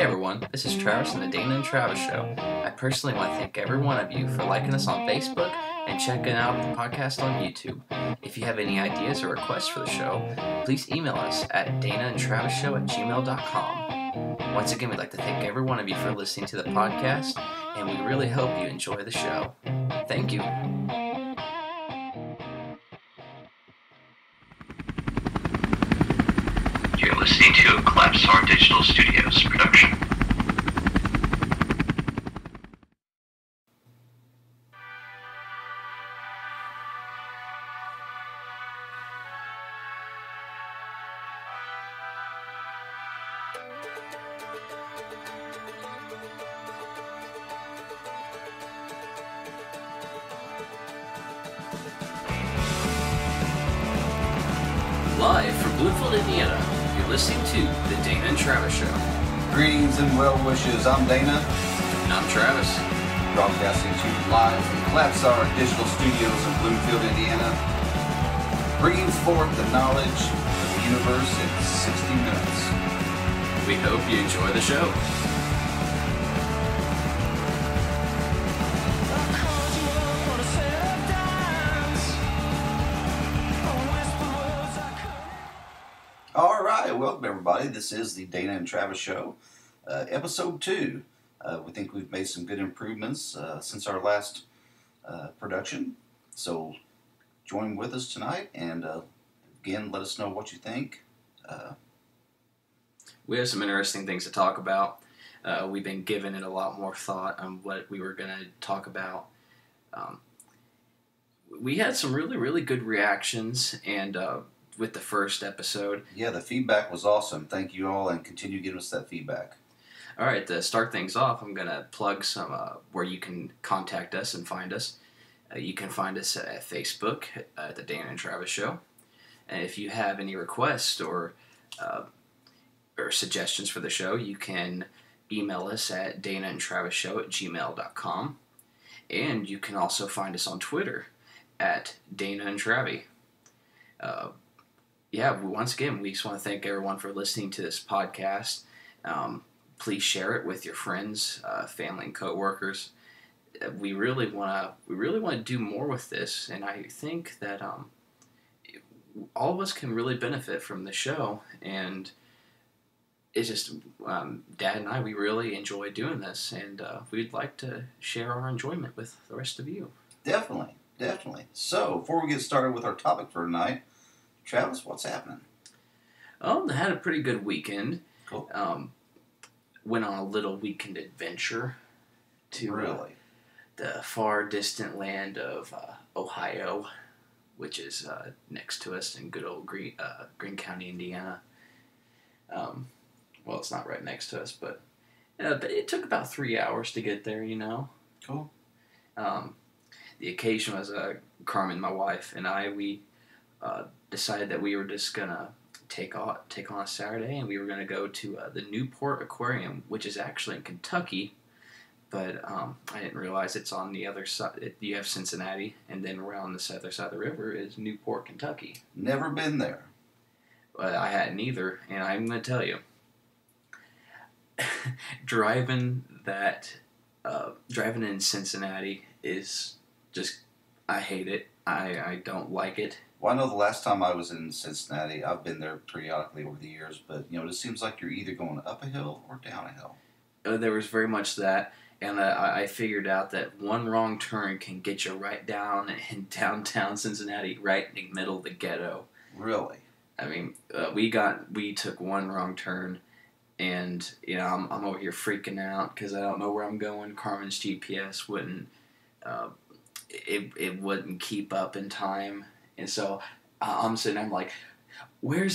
everyone, this is Travis and the Dana and Travis Show. I personally want to thank every one of you for liking us on Facebook and checking out the podcast on YouTube. If you have any ideas or requests for the show, please email us at danaandtravisshow@gmail.com. Once again, we'd like to thank every one of you for listening to the podcast, and we really hope you enjoy the show. Thank you. You're listening to a Collapsar Digital Studios production. Live from Bloomfield, Indiana, you're listening to the Dana and Travis Show. Greetings and well wishes. I'm Dana, And I'm Travis. broadcasting to you live from Collapsar Digital Studios in Bloomfield, Indiana, bringing forth the knowledge of the universe in 60 minutes. We hope you enjoy the show. All right, welcome everybody. This is the Dana and Travis Show, episode 2. We think we've made some good improvements since our last production. So join with us tonight and again, let us know what you think. We have some interesting things to talk about. We've been giving it a lot more thought on what we were going to talk about. We had some really, really good reactions, and with the first episode. Yeah, the feedback was awesome. Thank you all, and continue giving us that feedback. All right, to start things off, I'm going to plug some where you can contact us and find us. You can find us at Facebook at the Dana and Travis Show. And if you have any requests or suggestions for the show, you can email us at danaandtravisshow@gmail.com. And you can also find us on Twitter at Dana and Travi. Once again, we just want to thank everyone for listening to this podcast. Please share it with your friends, family, and coworkers. We really want to do more with this, and I think that all of us can really benefit from the show. And it's just Dad and I, we really enjoy doing this, and we'd like to share our enjoyment with the rest of you. Definitely. So, before we get started with our topic for tonight, Travis, what's happening? Oh, I had a pretty good weekend. Cool. Went on a little weekend adventure to the far distant land of Ohio, which is next to us in good old Greene County, Indiana. Well, it's not right next to us, but it took about 3 hours to get there, you know. Cool. The occasion was Carmen, my wife, and we decided that we were just gonna take on a Saturday, and we were gonna go to the Newport Aquarium, which is actually in Kentucky, but I didn't realize it's on the other side. You have Cincinnati, and then around the other side of the river is Newport, Kentucky. Never been there. But I hadn't either, and I'm gonna tell you, driving in Cincinnati is just, I hate it. I don't like it. Well, I know the last time I was in Cincinnati, I've been there periodically over the years, but, it just seems like you're either going up a hill or down a hill. There was very much that, and I figured out that one wrong turn can get you right down in downtown Cincinnati, right in the middle of the ghetto. Really? I mean, we took one wrong turn, and, I'm over here freaking out because I don't know where I'm going. Carmen's GPS wouldn't keep up in time. And so I'm sitting there, I'm like, I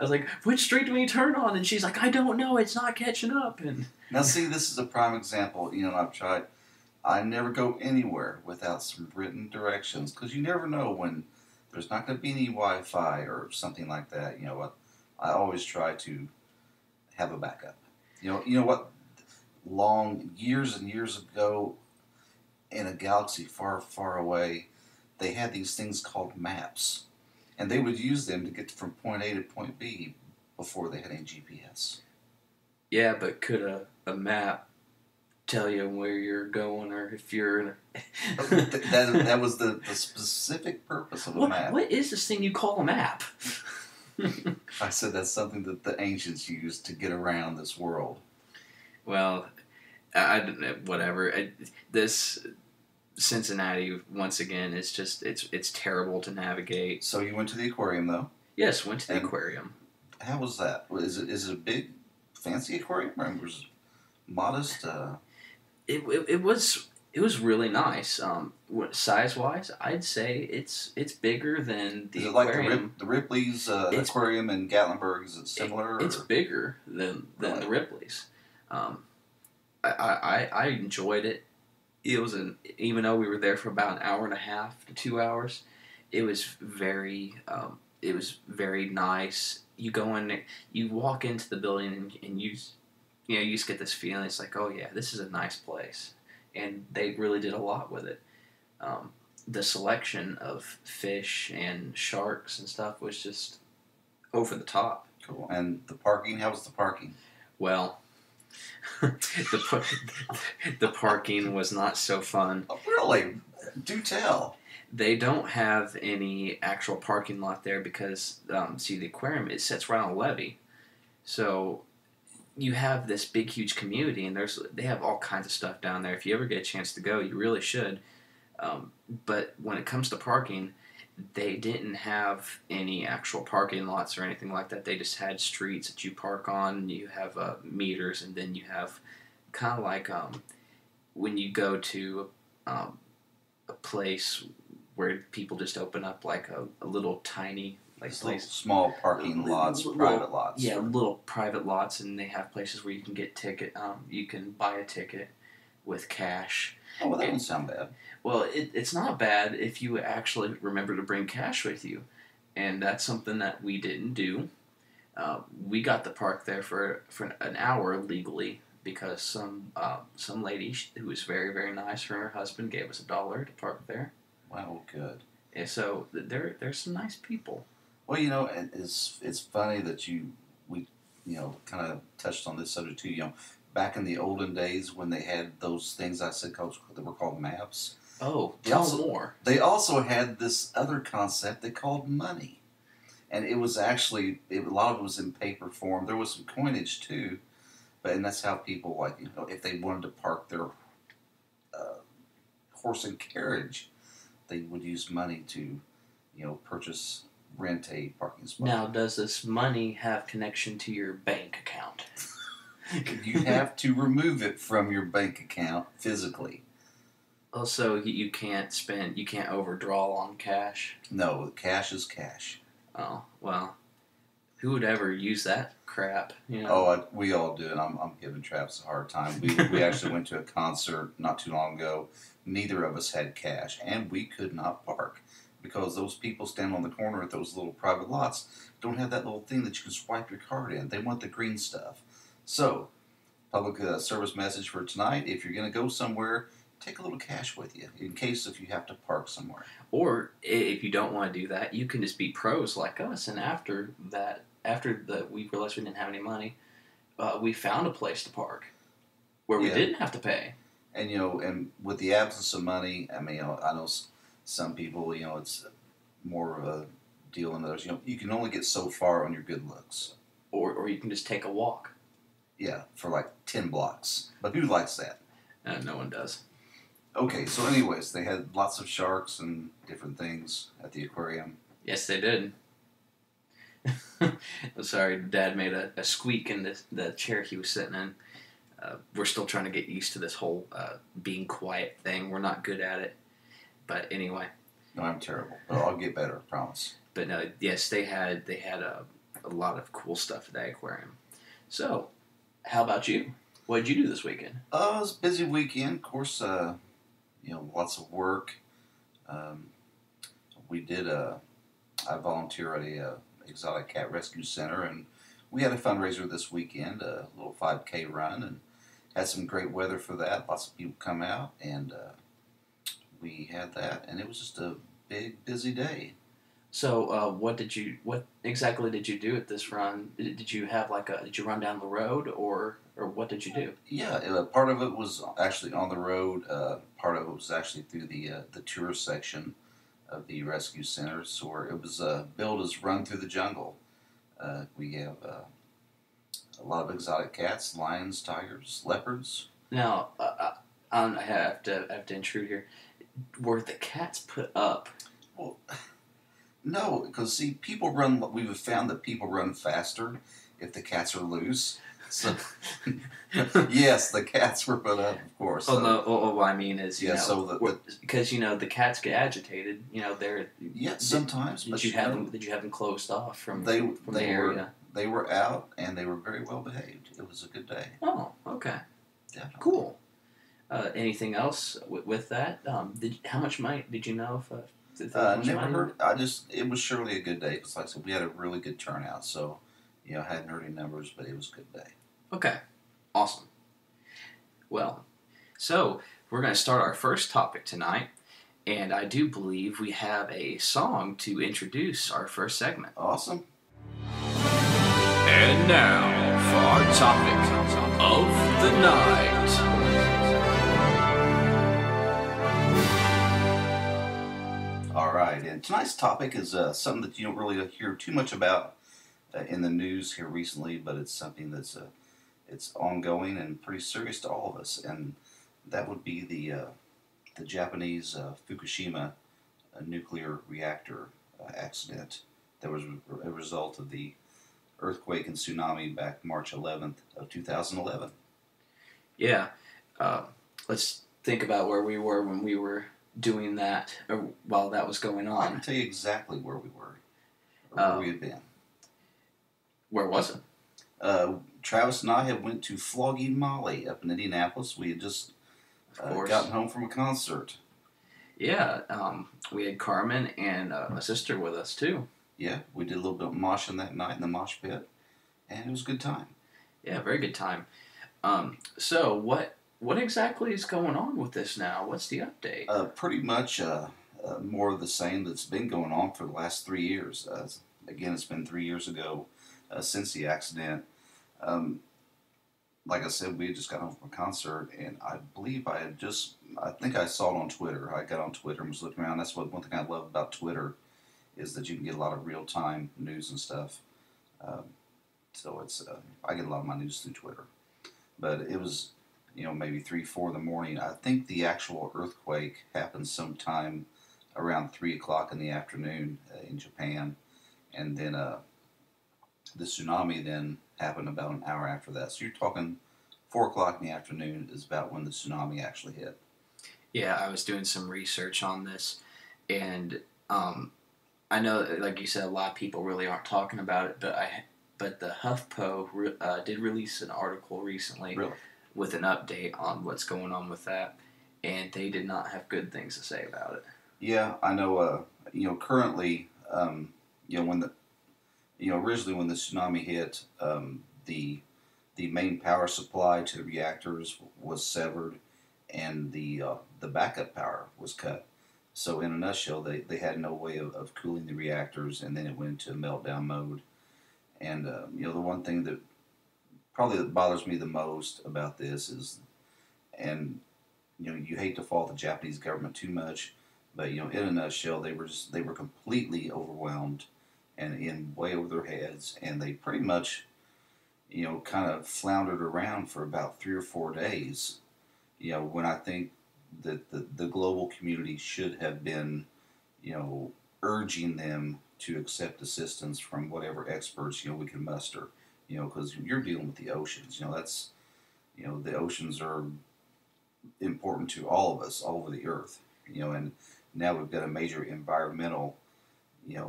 was like, which street do we turn on? And she's like, I don't know, it's not catching up. And Now, see, this is a prime example. I've tried. I never go anywhere without some written directions, because you never know when there's not going to be any Wi-Fi or something like that. I always try to have a backup. You know what? Years and years ago, in a galaxy far, far away, they had these things called maps, and they would use them to get from point A to point B before they had any GPS. Yeah, but could a map tell you where you're going, or if you're in That was the specific purpose of a map. What is this thing you call a map? I said that's something that the ancients used to get around this world. Well, I don't know, whatever. This Cincinnati, once again, it's terrible to navigate. So you went to the aquarium, though? Yes, went to the aquarium. How was that? Is it a big, fancy aquarium, or was it modest? It was really nice. Size wise, I'd say it's bigger than the Is it aquarium. like the Ripley's aquarium in Gatlinburg? Is it similar? It's bigger than the Ripley's. I enjoyed it. It was even though we were there for about an hour and a half to 2 hours, it was very nice. You go in, you walk into the building, and you just get this feeling. It's like, oh yeah, this is a nice place, and they really did a lot with it. The selection of fish and sharks and stuff was just over the top. Cool. And the parking? How was the parking? Well, the parking was not so fun. Oh, really? Do tell. They don't have any actual parking lot there because, see, the aquarium, it sits right on a levee. So you have this big, huge community, and they have all kinds of stuff down there. If you ever get a chance to go, you really should. But when it comes to parking, they didn't have any actual parking lots or anything like that. They just had streets that you park on. You have meters, and then you have kind of like when you go to a place where people just open up like a little tiny place. Small parking lots, private lots. Yeah, little private lots, and they have places where you can get ticket. You can buy a ticket with cash. Oh, well, that doesn't sound bad. Well, it's not bad if you actually remember to bring cash with you, and that's something that we didn't do. We got to park there for an hour legally because some lady who was very, very nice, her and her husband gave us $1 to park there. Wow, good. And so there's some nice people. Well, it's funny that we kind of touched on this subject too. Back in the olden days when they had those things I said that were called maps. Oh, tell more. They also had this other concept they called money. And it was actually, a lot of it was in paper form. There was some coinage too. And that's how people, if they wanted to park their horse and carriage, they would use money to, rent a parking spot. Now, does this money have connection to your bank account? You have to remove it from your bank account physically. Also, you can't overdraw on cash? No, cash is cash. Oh, well, who would ever use that crap? Oh, we all do, and I'm giving Travis a hard time. We actually went to a concert not too long ago. Neither of us had cash, and we could not park because those people standing on the corner at those little private lots don't have that little thing that you can swipe your card in. They want the green stuff. So, public service message for tonight, if you're going to go somewhere, take a little cash with you in case if you have to park somewhere. Or if you don't want to do that, you can just be pros like us. And after we realized we didn't have any money, we found a place to park where we didn't have to pay. And and with the absence of money, I mean, I know some people, it's more of a deal than others. You can only get so far on your good looks. Or you can just take a walk. Yeah, for like 10 blocks. But who likes that? No one does. Okay, so anyways, they had lots of sharks and different things at the aquarium. Yes, they did. I'm sorry, Dad made a squeak in the chair he was sitting in. We're still trying to get used to this whole being quiet thing. We're not good at it. But anyway. No, I'm terrible. But I'll get better, I promise. But no, yes, they had a lot of cool stuff at the aquarium. So, how about you? What did you do this weekend? It was a busy weekend. Of course, lots of work. We did I volunteer at a exotic cat rescue center, and we had a fundraiser this weekend, a little 5K run, and had some great weather for that. Lots of people come out, and we had that, and it was just a big, busy day. So, what exactly did you do at this run? Did you have did you run down the road, or what did you do? Yeah, part of it was actually on the road. Part of it was actually through the tour section of the rescue center. So where it was billed as Run Through the Jungle. We have a lot of exotic cats, lions, tigers, leopards. Now, I have to intrude here. Were the cats put up? Well, no, because see, people run. We've found that people run faster if the cats are loose. So, yes, the cats were put up, of course. Oh no! What I mean is, because the cats get agitated. They're sometimes. Did you have them closed off from the area? They were out and they were very well behaved. It was a good day. Oh, okay, Definitely. Cool. Anything else with that? How much money did you know? Never heard. It was surely a good day because, like I said, we had a really good turnout. So, I hadn't heard any numbers, but it was a good day. Okay, awesome. Well, so we're going to start our first topic tonight, and I do believe we have a song to introduce our first segment. Awesome. And now for our topic of the night. All right, and tonight's topic is something that you don't really hear too much about in the news here recently, but it's something that's it's ongoing and pretty serious to all of us, and that would be the Japanese Fukushima nuclear reactor accident that was a result of the earthquake and tsunami back March 11th of 2011. Yeah, let's think about where we were when we were doing that, or while that was going on. I can tell you exactly where we were, or where we had been. Where was it? Travis and I had went to Flogging Molly up in Indianapolis. We had just gotten home from a concert. Yeah, we had Carmen and my sister with us too. Yeah, we did a little bit of moshing that night in the mosh pit, and it was a good time. Yeah, very good time. So what exactly is going on with this now? What's the update? Pretty much more of the same that's been going on for the last 3 years. Again, it's been 3 years ago since the accident. Like I said, we had just got home from a concert, and I believe I think I saw it on Twitter. I got on Twitter and was looking around. That's one thing I love about Twitter, is that you can get a lot of real-time news and stuff. So I get a lot of my news through Twitter. But it was, maybe 3, 4 in the morning. I think the actual earthquake happened sometime around 3 o'clock in the afternoon in Japan. And then the tsunami then happened about an hour after that. So you're talking 4 o'clock in the afternoon is about when the tsunami actually hit. Yeah, I was doing some research on this, and I know, like you said, a lot of people really aren't talking about it, but the HuffPo did release an article recently with an update on what's going on with that, and they did not have good things to say about it. Yeah, I know. Currently, originally when the tsunami hit, the main power supply to the reactors was severed, and the backup power was cut. So in a nutshell, they had no way of cooling the reactors, and then it went into meltdown mode. And the one thing that probably bothers me the most about this is, and you hate to fault the Japanese government too much, but in a nutshell, they were completely overwhelmed and in way over their heads, and they pretty much kind of floundered around for about 3 or 4 days. When I think that the global community should have been urging them to accept assistance from whatever experts we can muster, because you're dealing with the oceans. That's the oceans are important to all of us all over the earth. And now we've got a major environmental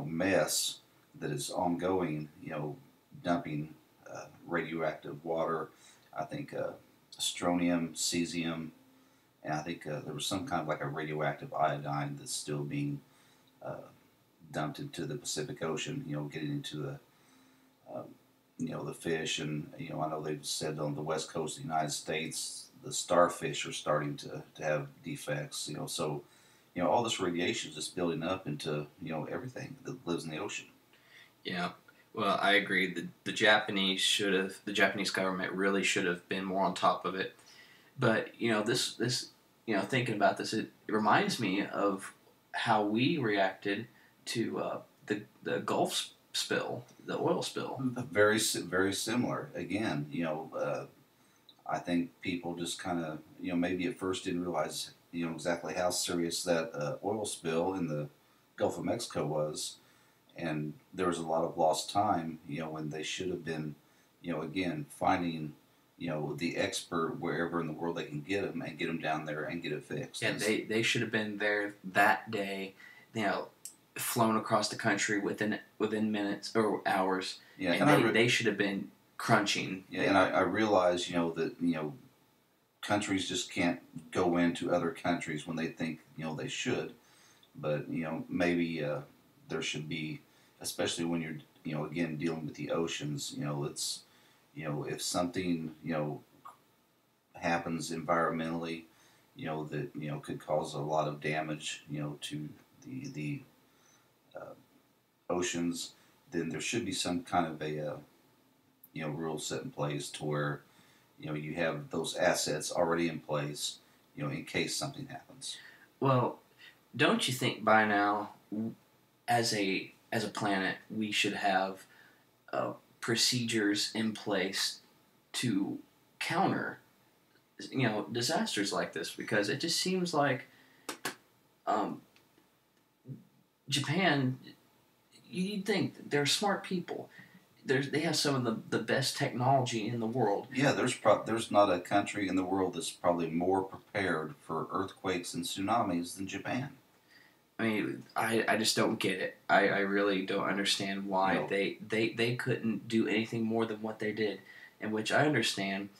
mess that is ongoing. Dumping radioactive water. I think strontium, cesium, and I think there was some kind of like a radioactive iodine that's still being dumped into the Pacific Ocean. Getting into the fish, and I know they've said on the west coast of the United States the starfish are starting to have defects. So all this radiation is just building up into everything that lives in the ocean. Yeah. Well, I agree. The Japanese government really should have been more on top of it. But this thinking about this, it reminds me of how we reacted to the Gulf spill, the oil spill. Very very similar. Again, I think people just kind of maybe at first didn't realize exactly how serious that oil spill in the Gulf of Mexico was, and there was a lot of lost time. When they should have been, again finding the expert wherever in the world they can get them and get them down there and get it fixed. Yeah, they should have been there that day, flown across the country within minutes or hours. Yeah, and they should have been crunching. Yeah, and I realize that countries just can't go into other countries when they think they should, but maybe there should be, especially when you're again dealing with the oceans. It's if something happens environmentally, that could cause a lot of damage to the oceans, then there should be some kind of a rule set in place to where you have those assets already in place in case something happens. Well, don't you think by now, as a planet, we should have procedures in place to counter disasters like this? Because it just seems like Japan, you'd think they're smart people. They have some of the best technology in the world. Yeah, there's not a country in the world that's probably more prepared for earthquakes and tsunamis than Japan. I mean, I just don't get it. I really don't understand why No. they couldn't do anything more than what they did. In which I understand,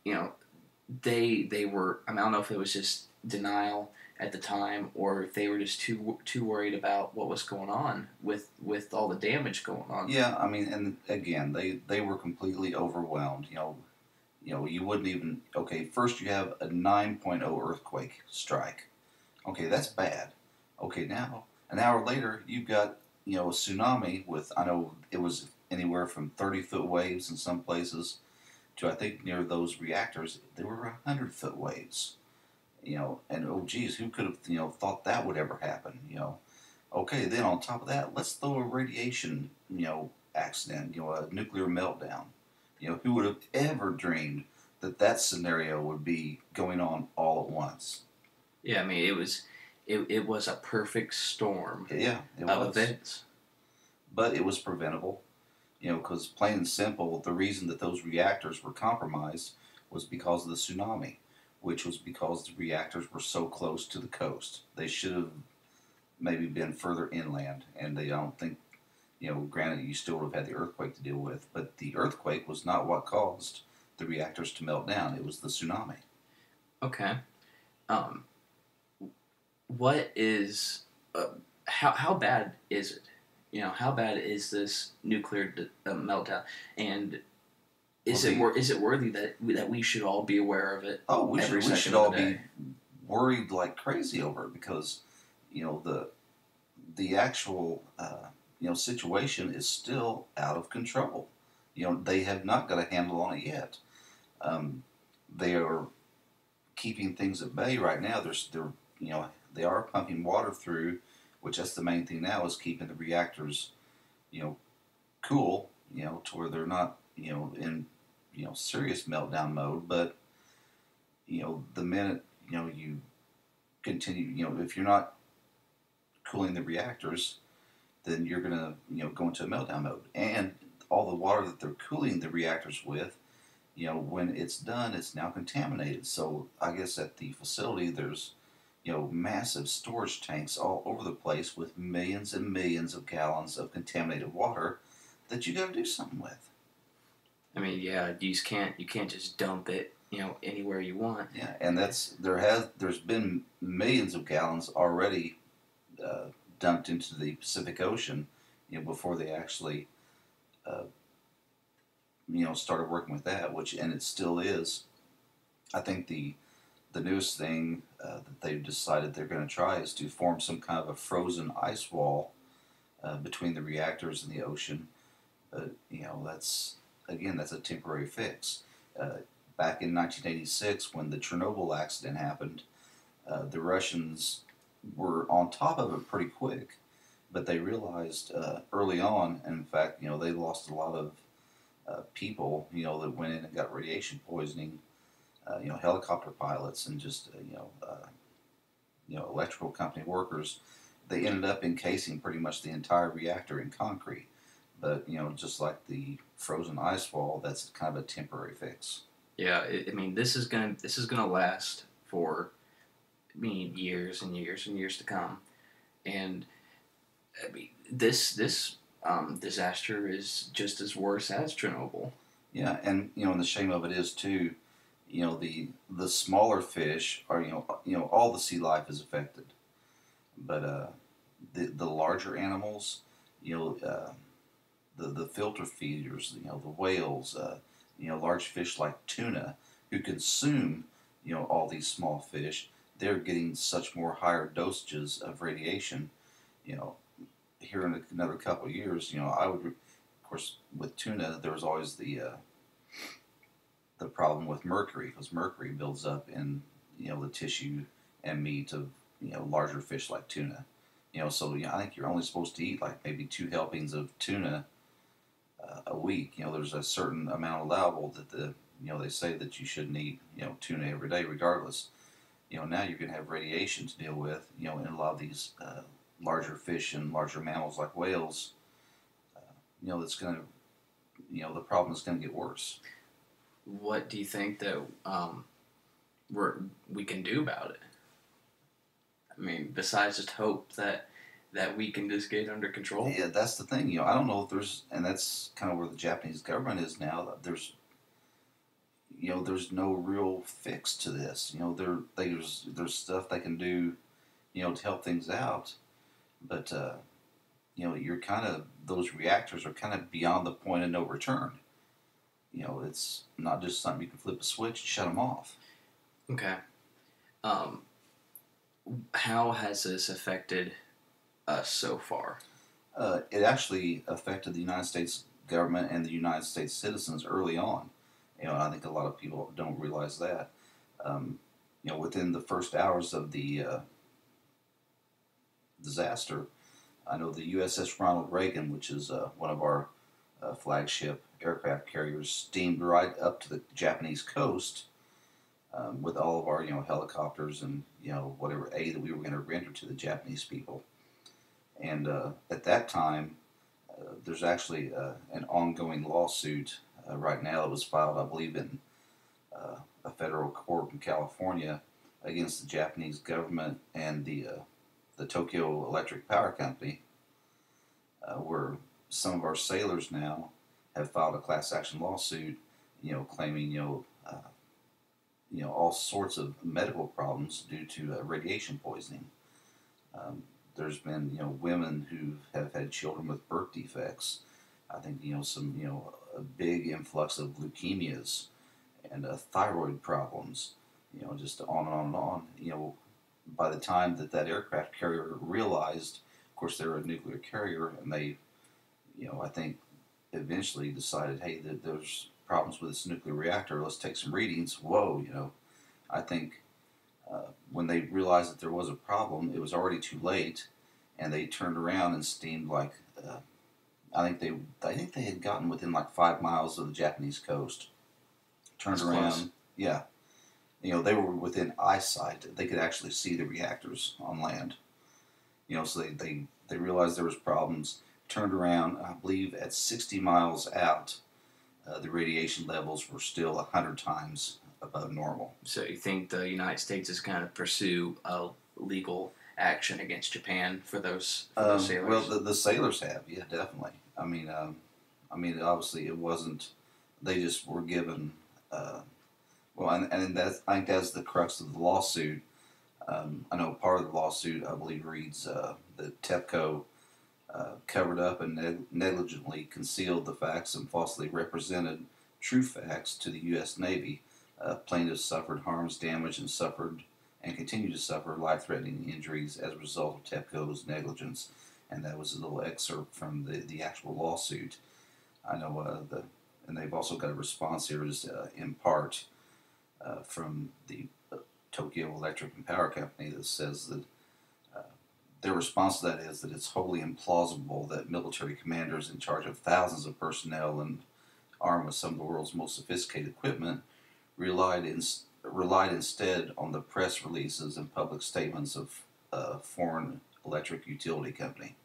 they were, I don't know if it was just denial at the time or if they were just too worried about what was going on with all the damage going on. Yeah, I mean, and again, they were completely overwhelmed. You wouldn't even, okay, first you have a 9.0 earthquake strike. Okay, that's bad. Okay, now an hour later you've got a tsunami with, I know it was anywhere from 30-foot waves in some places to, I think near those reactors they were 100-foot waves. And oh geez, who could have thought that would ever happen? Okay, then on top of that, let's throw a radiation accident, a nuclear meltdown. Who would have ever dreamed that scenario would be going on all at once? Yeah, I mean it was a perfect storm. Yeah, it of was. events. But it was preventable. Because plain and simple, the reason that those reactors were compromised was because of the tsunami, which was because the reactors were so close to the coast. They should have maybe been further inland, and they don't think, granted you still would have had the earthquake to deal with, but the earthquake was not what caused the reactors to melt down. It was the tsunami. Okay. What is, how bad is it? How bad is this nuclear meltdown? And is it worthy that we should all be aware of it? Oh, we every should second all of the day? be worried like crazy over it because, the actual situation is still out of control. They have not got a handle on it yet. They are keeping things at bay right now. They are pumping water through, which that's the main thing now is keeping the reactors, cool, to where they're not, in, serious meltdown mode. But, the minute, you continue, if you're not cooling the reactors, then you're going to, go into a meltdown mode. And all the water that they're cooling the reactors with, when it's done, it's now contaminated. So I guess at the facility, there's, massive storage tanks all over the place with millions and millions of gallons of contaminated water that you got to do something with. I mean, yeah, you can't just dump it, anywhere you want. Yeah, and there's been millions of gallons already dumped into the Pacific Ocean, before they actually, started working with that, and it still is. I think the the newest thing that they've decided they're going to try is to form some kind of a frozen ice wall between the reactors and the ocean. But that's a temporary fix. Back in 1986, when the Chernobyl accident happened, the Russians were on top of it pretty quick, but they realized early on, and in fact, they lost a lot of people, that went in and got radiation poisoning. Helicopter pilots and just electrical company workers. They ended up encasing pretty much the entire reactor in concrete. But just like the frozen ice wall, that's kind of a temporary fix. Yeah, I mean, this is gonna last for years and years and years to come, and I mean this disaster is just as worse as Chernobyl. Yeah, and and the shame of it is too, the smaller fish are all the sea life is affected, but the larger animals, the filter feeders, the whales, large fish like tuna, who consume, all these small fish, they're getting such more higher dosages of radiation. You know, here in another couple of years, I would, of course, with tuna, there was always the problem with mercury, because mercury builds up in the tissue and meat of larger fish like tuna. So I think you're only supposed to eat like maybe 2 helpings of tuna a week. There's a certain amount allowable that they say that you shouldn't eat tuna every day regardless. Now you're going to have radiation to deal with in a lot of these larger fish and larger mammals like whales. That's going to the problem is going to get worse. What do you think that we can do about it? I mean, besides just hope that we can just get under control. Yeah, that's the thing. I don't know if there's, and that's kind of where the Japanese government is now. There's no real fix to this. There's stuff they can do, to help things out, but you're kind of, those reactors are kind of beyond the point of no return. It's not just something you can flip a switch and shut them off. Okay. How has this affected us so far? It actually affected the United States government and the United States citizens early on. I think a lot of people don't realize that. Within the first hours of the disaster, I know the USS Ronald Reagan, which is one of our flagship aircraft carriers, steamed right up to the Japanese coast with all of our helicopters and whatever aid that we were going to render to the Japanese people. And at that time, there's actually an ongoing lawsuit right now that was filed, I believe, in a federal court in California against the Japanese government and the Tokyo Electric Power Company, where some of our sailors now have filed a class action lawsuit, claiming all sorts of medical problems due to radiation poisoning. There's been women who have had children with birth defects. I think some a big influx of leukemias and thyroid problems. Just on and on and on. By the time that aircraft carrier realized, of course, they're a nuclear carrier, and they, I think, eventually decided, hey, there's problems with this nuclear reactor. Let's take some readings. Whoa, I think when they realized that there was a problem, it was already too late, and they turned around and steamed like I think they had gotten within like 5 miles of the Japanese coast. Turned That's around, close. yeah. They were within eyesight. They could actually see the reactors on land. So they realized there was problems. Turned around, I believe at 60 miles out, the radiation levels were still 100 times above normal. So you think the United States is going to pursue a legal action against Japan for those sailors? Well, the sailors have, yeah, definitely. I mean, obviously it wasn't. They just were given. And I think that's the crux of the lawsuit. I know part of the lawsuit, I believe, reads that TEPCO covered up and negligently concealed the facts and falsely represented true facts to the U.S. Navy, Plaintiffs suffered harms, damage, and continue to suffer life-threatening injuries as a result of TEPCO's negligence. And that was a little excerpt from the actual lawsuit. I know and they've also got a response here, just in part from the Tokyo Electric and Power Company, that says that their response to that is that it's wholly implausible that military commanders in charge of thousands of personnel and armed with some of the world's most sophisticated equipment relied instead on the press releases and public statements of a foreign electric utility company,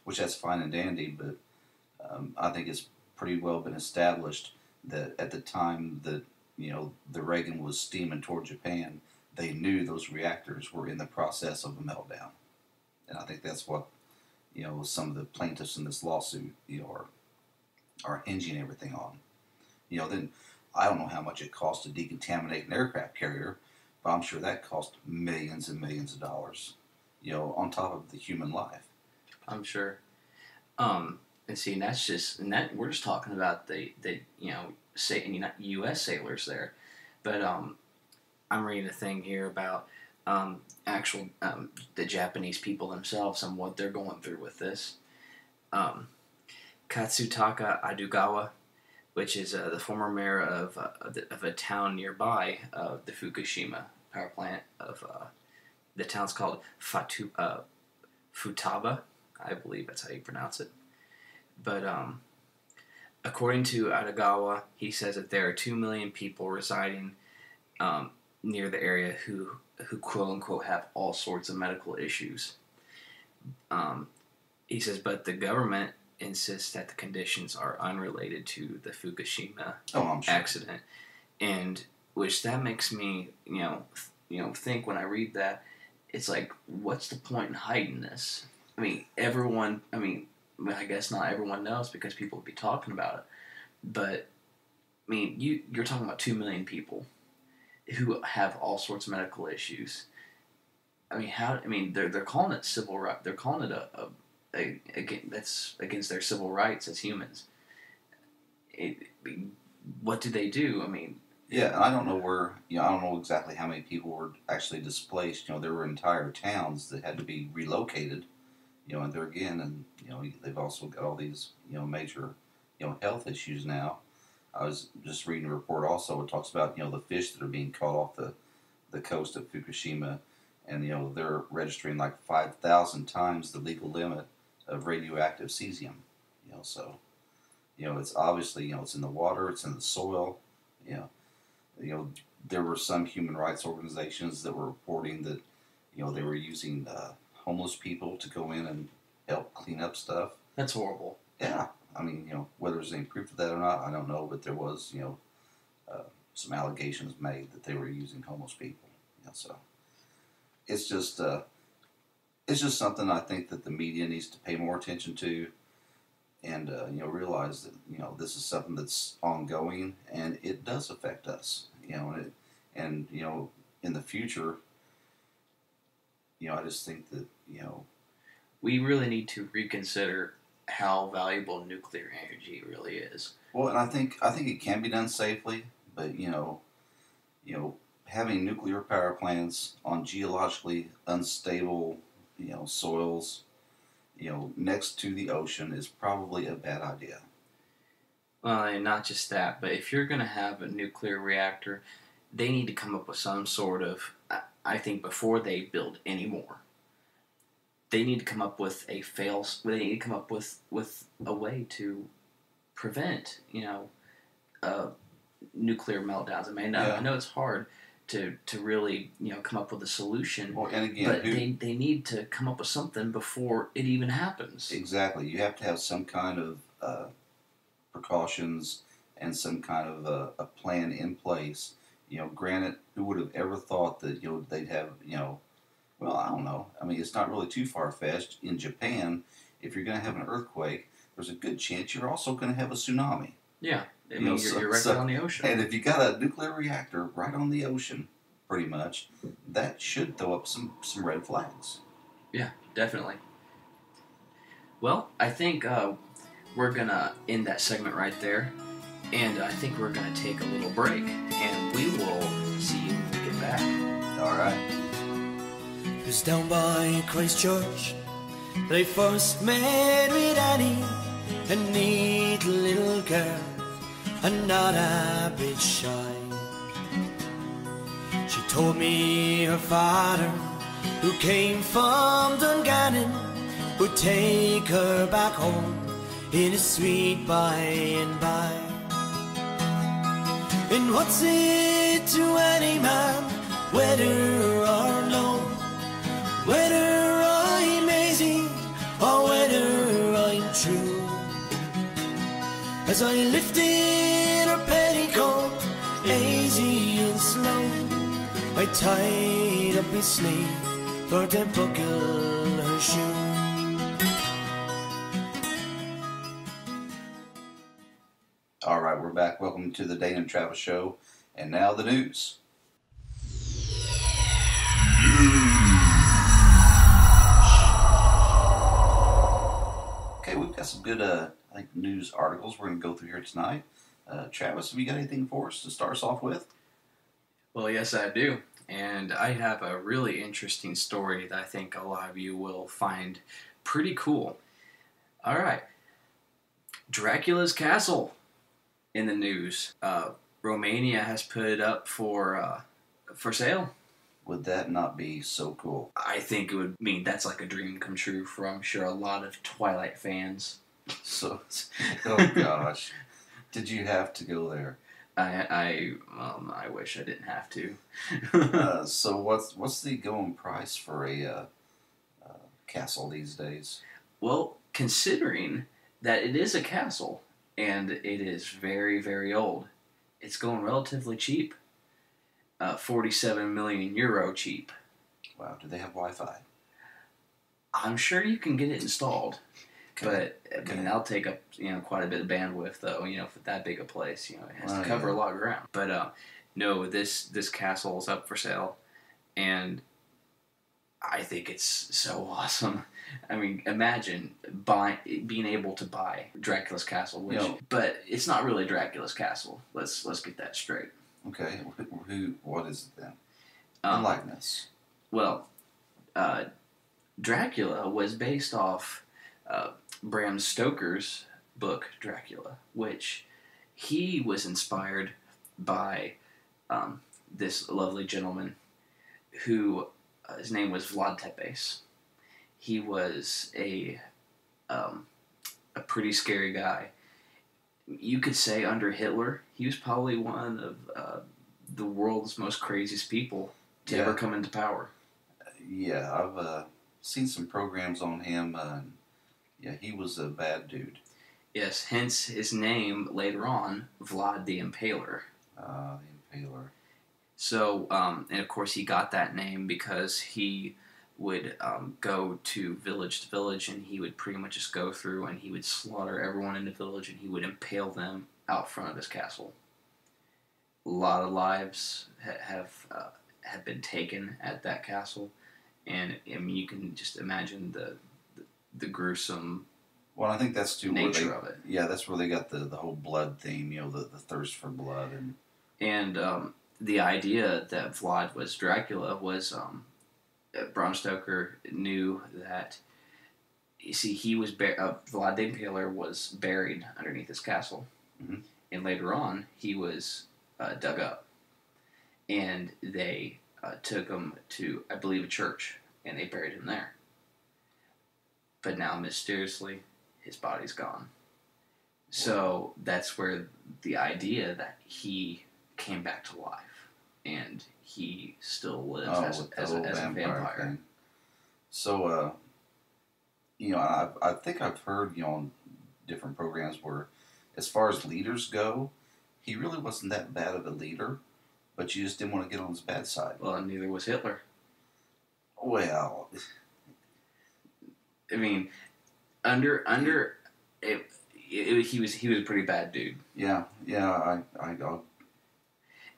which that's fine and dandy, but I think it's pretty well been established that at the time that the Reagan was steaming toward Japan, they knew those reactors were in the process of a meltdown. And I think that's what some of the plaintiffs in this lawsuit are hinging everything on. Then I don't know how much it costs to decontaminate an aircraft carrier, but I'm sure that cost millions and millions of dollars. On top of the human life. I'm sure. And see, and that's just, we're just talking about the U.S. sailors there, but I'm reading a thing here about the Japanese people themselves and what they're going through with this. Katsutaka Adugawa, which is the former mayor of a town nearby the Fukushima power plant the town's called Futaba, I believe that's how you pronounce it. But according to Adagawa, he says that there are 2 million people residing near the area who quote unquote have all sorts of medical issues. He says, but the government insists that the conditions are unrelated to the Fukushima accident, and which that makes me think when I read that. It's like, what's the point in hiding this? I mean, I guess not everyone knows because people would be talking about it. But, I mean, you're talking about 2 million people who have all sorts of medical issues. I mean, they're calling it civil right. They're calling it that's against their civil rights as humans. What do they do? I mean. Yeah, and I don't know I don't know exactly how many people were actually displaced. There were entire towns that had to be relocated, and there again, and, they've also got all these, major, health issues now. I was just reading a report also, it talks about, the fish that are being caught off the coast of Fukushima, and, they're registering like 5,000 times the legal limit of radioactive cesium, so, it's obviously, it's in the water, it's in the soil, there were some human rights organizations that were reporting that, they were using homeless people to go in and help clean up stuff. That's horrible. Yeah. I mean, whether there's any proof of that or not, I don't know, but there was, some allegations made that they were using homeless people. So it's just something I think that the media needs to pay more attention to. And, realize that, this is something that's ongoing, and it does affect us, and in the future, I just think that, we really need to reconsider how valuable nuclear energy really is. Well, and I think it can be done safely, but, having nuclear power plants on geologically unstable, soils, next to the ocean is probably a bad idea. Well, and not just that, but if you're going to have a nuclear reactor, they need to come up with some sort of, I think before they build any more, they need to come up with they need to come up with a way to prevent, nuclear meltdowns. I mean, I know it's hard to really, come up with a solution. Well, and again, but they need to come up with something before it even happens. Exactly. You have to have some kind of precautions and some kind of a plan in place. Granted, who would have ever thought that, they'd have, well, I don't know. I mean, it's not really too far-fetched. In Japan, if you're going to have an earthquake, there's a good chance you're also going to have a tsunami. Yeah. I mean, you're right there on the ocean. And if you got a nuclear reactor right on the ocean, pretty much, that should throw up some red flags. Yeah, definitely. Well, I think we're going to end that segment right there. And I think we're going to take a little break, and we will see you when we get back. All right. It was down by Christchurch that I first met with Annie, a neat little girl and not a bit shy. She told me her father, who came from Dungannon, would take her back home in a sweet by and by. And what's it to any man, whether or low, whether I'm easy or whether I'm true? As I lifted her petticoat, easy and slow, I tied up his sleeve for to buckle her shoe. All right, we're back. Welcome to the Dane and Travis Show. And now the news. Okay, we've got some good news articles we're going to go through here tonight. Travis, have you got anything for us to start us off with? Well, yes, I do. And I have a really interesting story that I think a lot of you will find pretty cool. All right. Dracula's Castle in the news. Romania has put it up for sale. Would that not be so cool? I think it would mean that's like a dream come true for, I'm sure, a lot of Twilight fans. So, oh gosh. Did you have to go there? I wish I didn't have to. So what's the going price for a castle these days? Well, considering that it is a castle and it is very, very old, it's going relatively cheap. 47 million euro cheap. Wow, do they have Wi-Fi? I'm sure you can get it installed. Okay. But I mean, that'll take up quite a bit of bandwidth, though. For that big a place, it has to cover a lot of ground. But no, this castle is up for sale, and I think it's so awesome. I mean, imagine being able to buy Dracula's Castle, but it's not really Dracula's Castle. Let's get that straight. Okay, what is it then? Enlighten us. Well, Dracula was based off Bram Stoker's book Dracula, which he was inspired by this lovely gentleman who his name was Vlad Tepes. He was a pretty scary guy. You could say under Hitler, he was probably one of the world's most craziest people to ever come into power. Yeah, I've seen some programs on him. Yeah, he was a bad dude. Yes, hence his name later on, Vlad the Impaler. The Impaler. So, and of course he got that name because he would go to village, and he would pretty much just go through and he would slaughter everyone in the village, and he would impale them out front of his castle. A lot of lives have been taken at that castle, and I mean you can just imagine the gruesome. Well, I think that's too nature of it. Yeah, that's where they got the whole blood theme. The thirst for blood and the idea that Vlad was Dracula was. Bram Stoker knew that, you see, he was Vlad the Impaler was buried underneath his castle, and later on he was dug up, and they took him to, I believe, a church, and they buried him there. But now, mysteriously, his body's gone. So that's where the idea that he came back to life, and he still lives as a vampire. Thing. So, I think I've heard, on different programs where, as far as leaders go, he really wasn't that bad of a leader, but you just didn't want to get on his bad side. Well, and neither was Hitler. Well, I mean, he was a pretty bad dude. Yeah,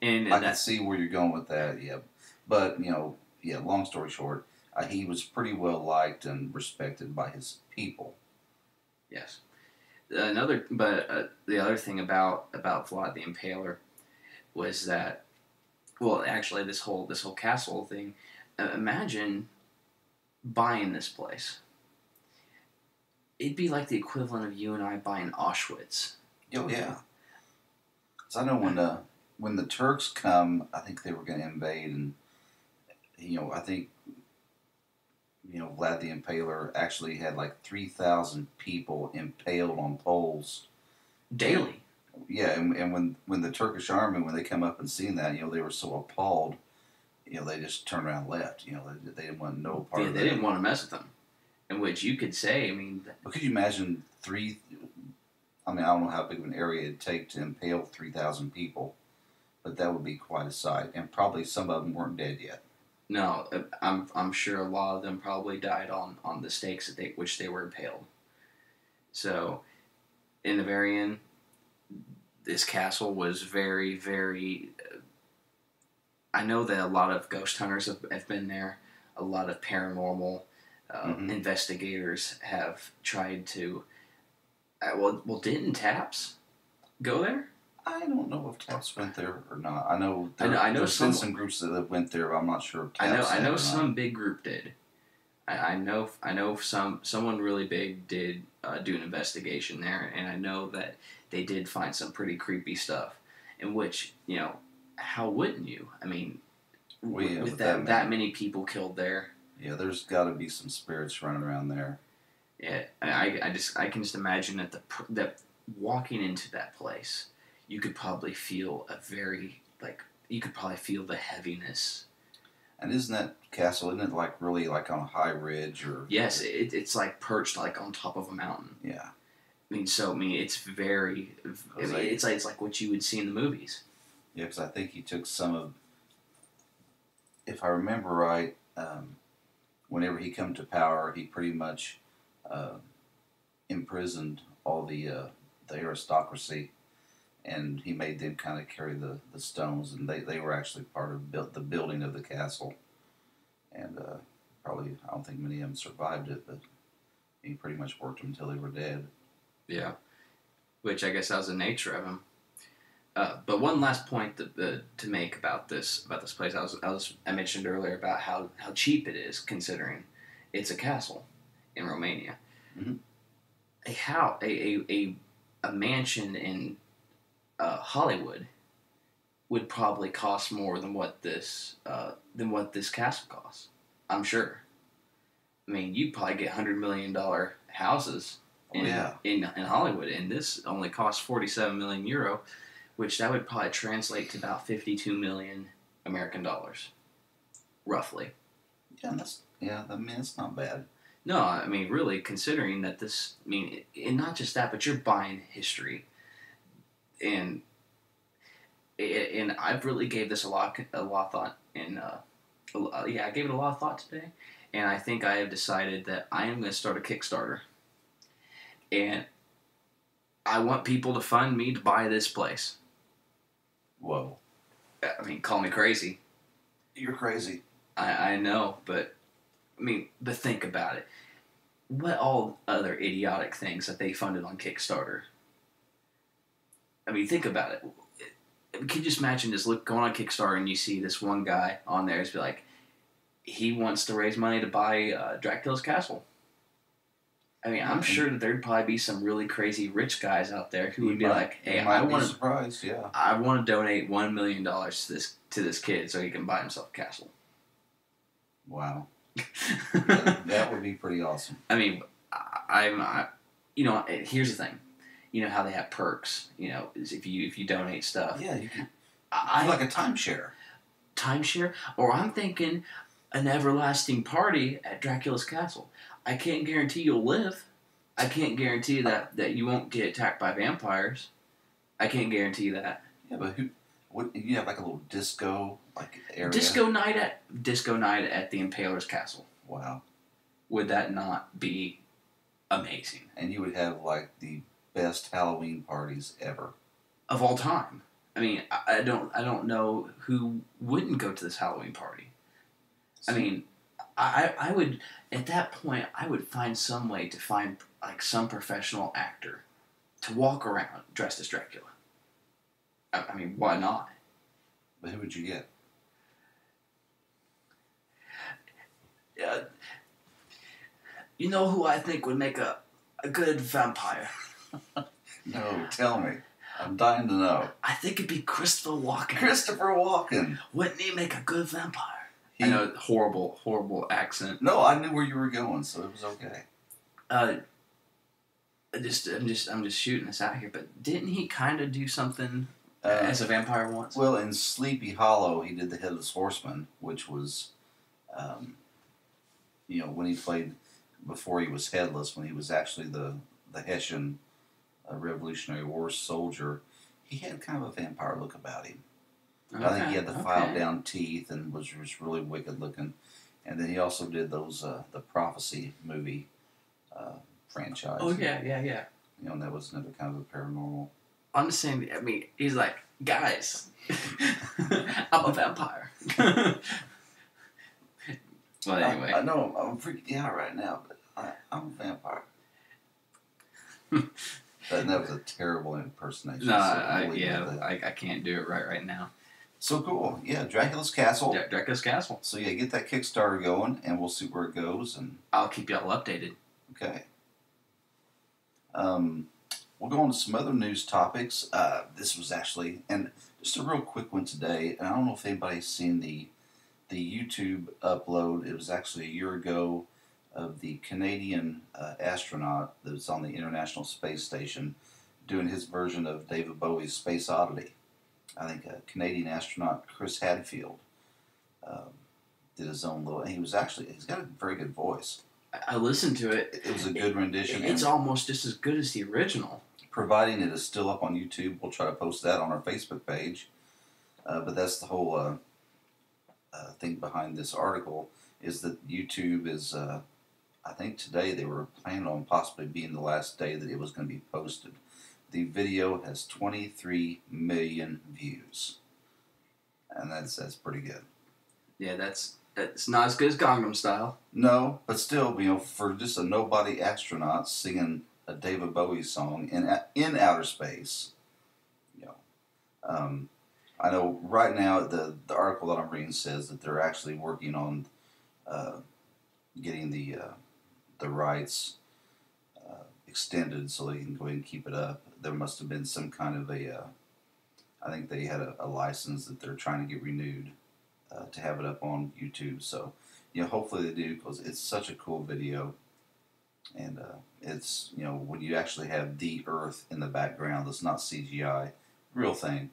I can see where you're going with that. Yeah, but long story short, he was pretty well liked and respected by his people. Yes, The other thing about Vlad the Impaler was that, well, actually, this whole castle thing. Imagine buying this place. It'd be like the equivalent of you and I buying Auschwitz. Oh yeah. So I know when the Turks come, I think they were going to invade, and I think Vlad the Impaler actually had like 3,000 people impaled on poles Daily. Yeah, and when the Turkish army, when they come up and seen that, they were so appalled, they just turned around and left. They didn't want no part of that. They didn't want to mess with them. In which you could say, But could you imagine I don't know how big of an area it'd take to impale 3,000 people, but that would be quite a sight. And probably some of them weren't dead yet. No, I'm sure a lot of them probably died on the stakes which they were impaled. So, in the very end, this castle was very, very... I know that a lot of ghost hunters have been there. A lot of paranormal investigators have tried to... well, didn't Taps go there? I don't know if Taps went there or not. I know there's been some groups that went there, but I'm not sure if Taps I know some big group did. I know someone really big did do an investigation there, and I know that they did find some pretty creepy stuff. In which, how wouldn't you? With that many people killed there. Yeah, there's got to be some spirits running around there. Yeah, I can just imagine that walking into that place, you could probably feel the heaviness. And isn't that castle? Isn't it really on a high ridge or? Yes, it's like perched on top of a mountain. Yeah. It's very. It's like what you would see in the movies. Yeah, because I think he took some of. If I remember right, whenever he come to power, he pretty much imprisoned all the aristocracy, and he made them kind of carry the stones, and they were actually part of the building of the castle. And probably, I don't think many of them survived it, but he pretty much worked them until they were dead. Yeah, which I guess that was the nature of him. But one last point to make about this place, I mentioned earlier about how cheap it is, considering it's a castle in Romania. Mm-hmm. A mansion in Hollywood would probably cost more than what this castle costs. I'm sure. You'd probably get $100 million houses in Hollywood, and this only costs 47 million euro, which that would probably translate to about 52 million American dollars, roughly. Yeah, that's not bad. No, really, considering that this, and not just that, but you're buying history, and I've really gave this a lot of thought, and I gave it a lot of thought today, and I think I have decided that I am going to start a Kickstarter, and I want people to fund me to buy this place. Whoa. Call me crazy. You're crazy. I know, but think about it. What all other idiotic things that they funded on Kickstarter? Think about it. Can you just imagine going on Kickstarter and you see this one guy on there be like, he wants to raise money to buy Dracula's castle. I'm sure that there'd probably be some really crazy rich guys out there who would be like, "Hey, I want to donate $1 million to this kid so he can buy himself a castle." Wow, that would be pretty awesome. Here's the thing. You know how they have perks. Is if you donate stuff. Yeah, you can. Like a timeshare. Timeshare, or I'm thinking an everlasting party at Dracula's castle. I can't guarantee you'll live. I can't guarantee that you won't get attacked by vampires. I can't guarantee that. Yeah, but you have a little disco area? Disco night at the Impaler's castle. Wow. Would that not be amazing? And you would have the best Halloween parties ever. Of all time. I don't know who wouldn't go to this Halloween party. I would, at that point, I would find some way to find some professional actor to walk around dressed as Dracula. I mean, why not? But who would you get? You know who I think would make a good vampire? No, tell me. I'm dying to know. I think it'd be Christopher Walken. Christopher Walken. Wouldn't he make a good vampire? I know, horrible accent. No, I knew where you were going, so it was okay. I'm just shooting this out here, but didn't he kind of do something as a vampire once? Well, in Sleepy Hollow, he did the Headless Horseman, which was, when he played before he was headless, when he was actually the Hessian Revolutionary War soldier. He had kind of a vampire look about him. Okay, I think he had the filed down teeth and was really wicked looking. And then he also did those the Prophecy movie franchise. Oh yeah. And that was another kind of a paranormal. I'm just saying. I mean, he's like, guys, I'm a vampire. Well, anyway, I know I'm freaking out right now, but I'm a vampire. That was a terrible impersonation. No, I can't do it right now. So cool. Yeah, Dracula's Castle. Dracula's Castle. So yeah, get that Kickstarter going, and we'll see where it goes. And I'll keep y'all updated. Okay. We'll go on to some other news topics. This was actually, and just a real quick one today, and I don't know if anybody's seen the YouTube upload. It was actually a year ago of the Canadian astronaut that was on the International Space Station doing his version of David Bowie's Space Oddity. I think a Canadian astronaut, Chris Hadfield, did his own little, and he's got a very good voice. I listened to it. It was a good rendition. It's almost just as good as the original. Providing it is still up on YouTube, we'll try to post that on our Facebook page. But that's the whole thing behind this article, is that YouTube is, I think today they were planning on possibly being the last day that it was going to be posted. The video has 23 million views. And that's pretty good. Yeah, that's not as good as Gangnam Style. No, but still, for just a nobody astronaut singing a David Bowie song in outer space, I know right now the article that I'm reading says that they're actually working on getting the rights extended so they can go ahead and keep it up. There must have been some kind of I think they had a license that they're trying to get renewed to have it up on YouTube. So, hopefully they do, because it's such a cool video. And it's, when you actually have the Earth in the background, that's not CGI, real thing,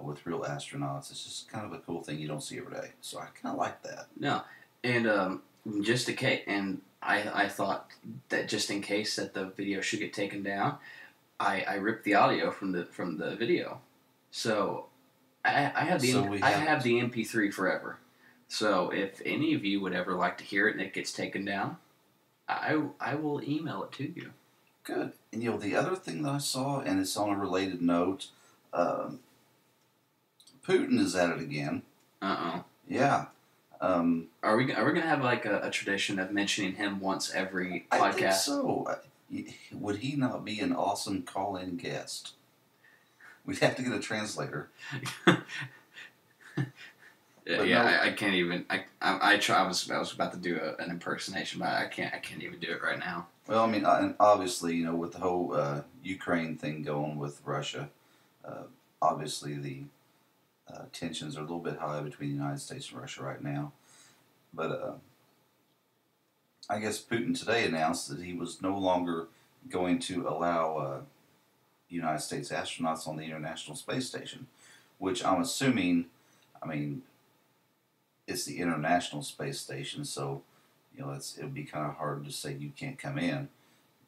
with real astronauts. It's just kind of a cool thing you don't see every day. So I kind of like that. No, and just in case, and I thought that just in case that the video should get taken down, I ripped the audio from the video. So I have the MP3 forever. So if any of you would ever like to hear it and it gets taken down, I will email it to you. Good. And the other thing that I saw, and it's on a related note, Putin is at it again. Yeah. Are we gonna have like a tradition of mentioning him once every podcast? I think so. Would he not be an awesome call-in guest? We'd have to get a translator. I can't even. I was about to do an impersonation, but I can't even do it right now. Well, I mean, and obviously, with the whole Ukraine thing going with Russia, obviously the tensions are a little bit high between the United States and Russia right now. But I guess Putin today announced that he was no longer going to allow United States astronauts on the International Space Station, which I'm assuming, it's the International Space Station, so it would be kind of hard to say you can't come in.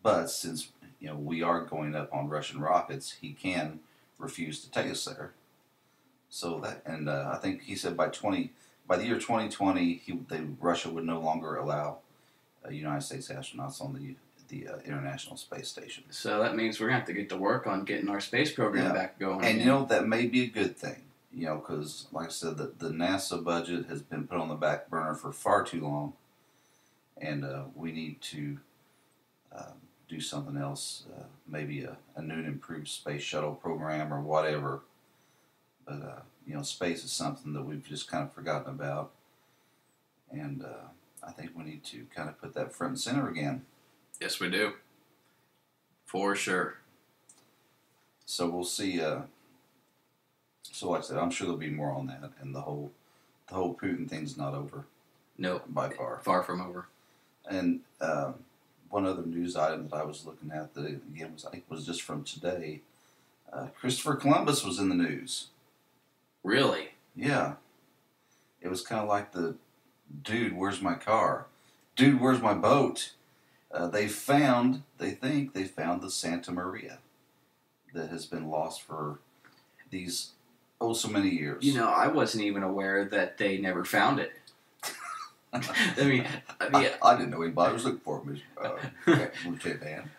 But since we are going up on Russian rockets, he can refuse to take us there. So that, and I think he said by the year 2020, Russia would no longer allow United States astronauts on the International Space Station. So that means we're gonna have to get to work on getting our space program back going. And that may be a good thing. Because, like I said, the NASA budget has been put on the back burner for far too long, and we need to do something else, maybe a new and improved space shuttle program or whatever. But, space is something that we've just kind of forgotten about. And I think we need to kind of put that front and center again. Yes, we do. For sure. So we'll see. So like I said, I'm sure there'll be more on that. And the whole Putin thing's not over. Nope. By far. Far from over. And one other news item that I was looking at that, again, was just from today. Christopher Columbus was in the news. Really? Yeah. It was kind of like the, dude, where's my car? Dude, where's my boat? They think they found the Santa Maria that has been lost for these, so many years. I wasn't even aware that they never found it. I didn't know anybody was looking for it, Lieutenant Dan.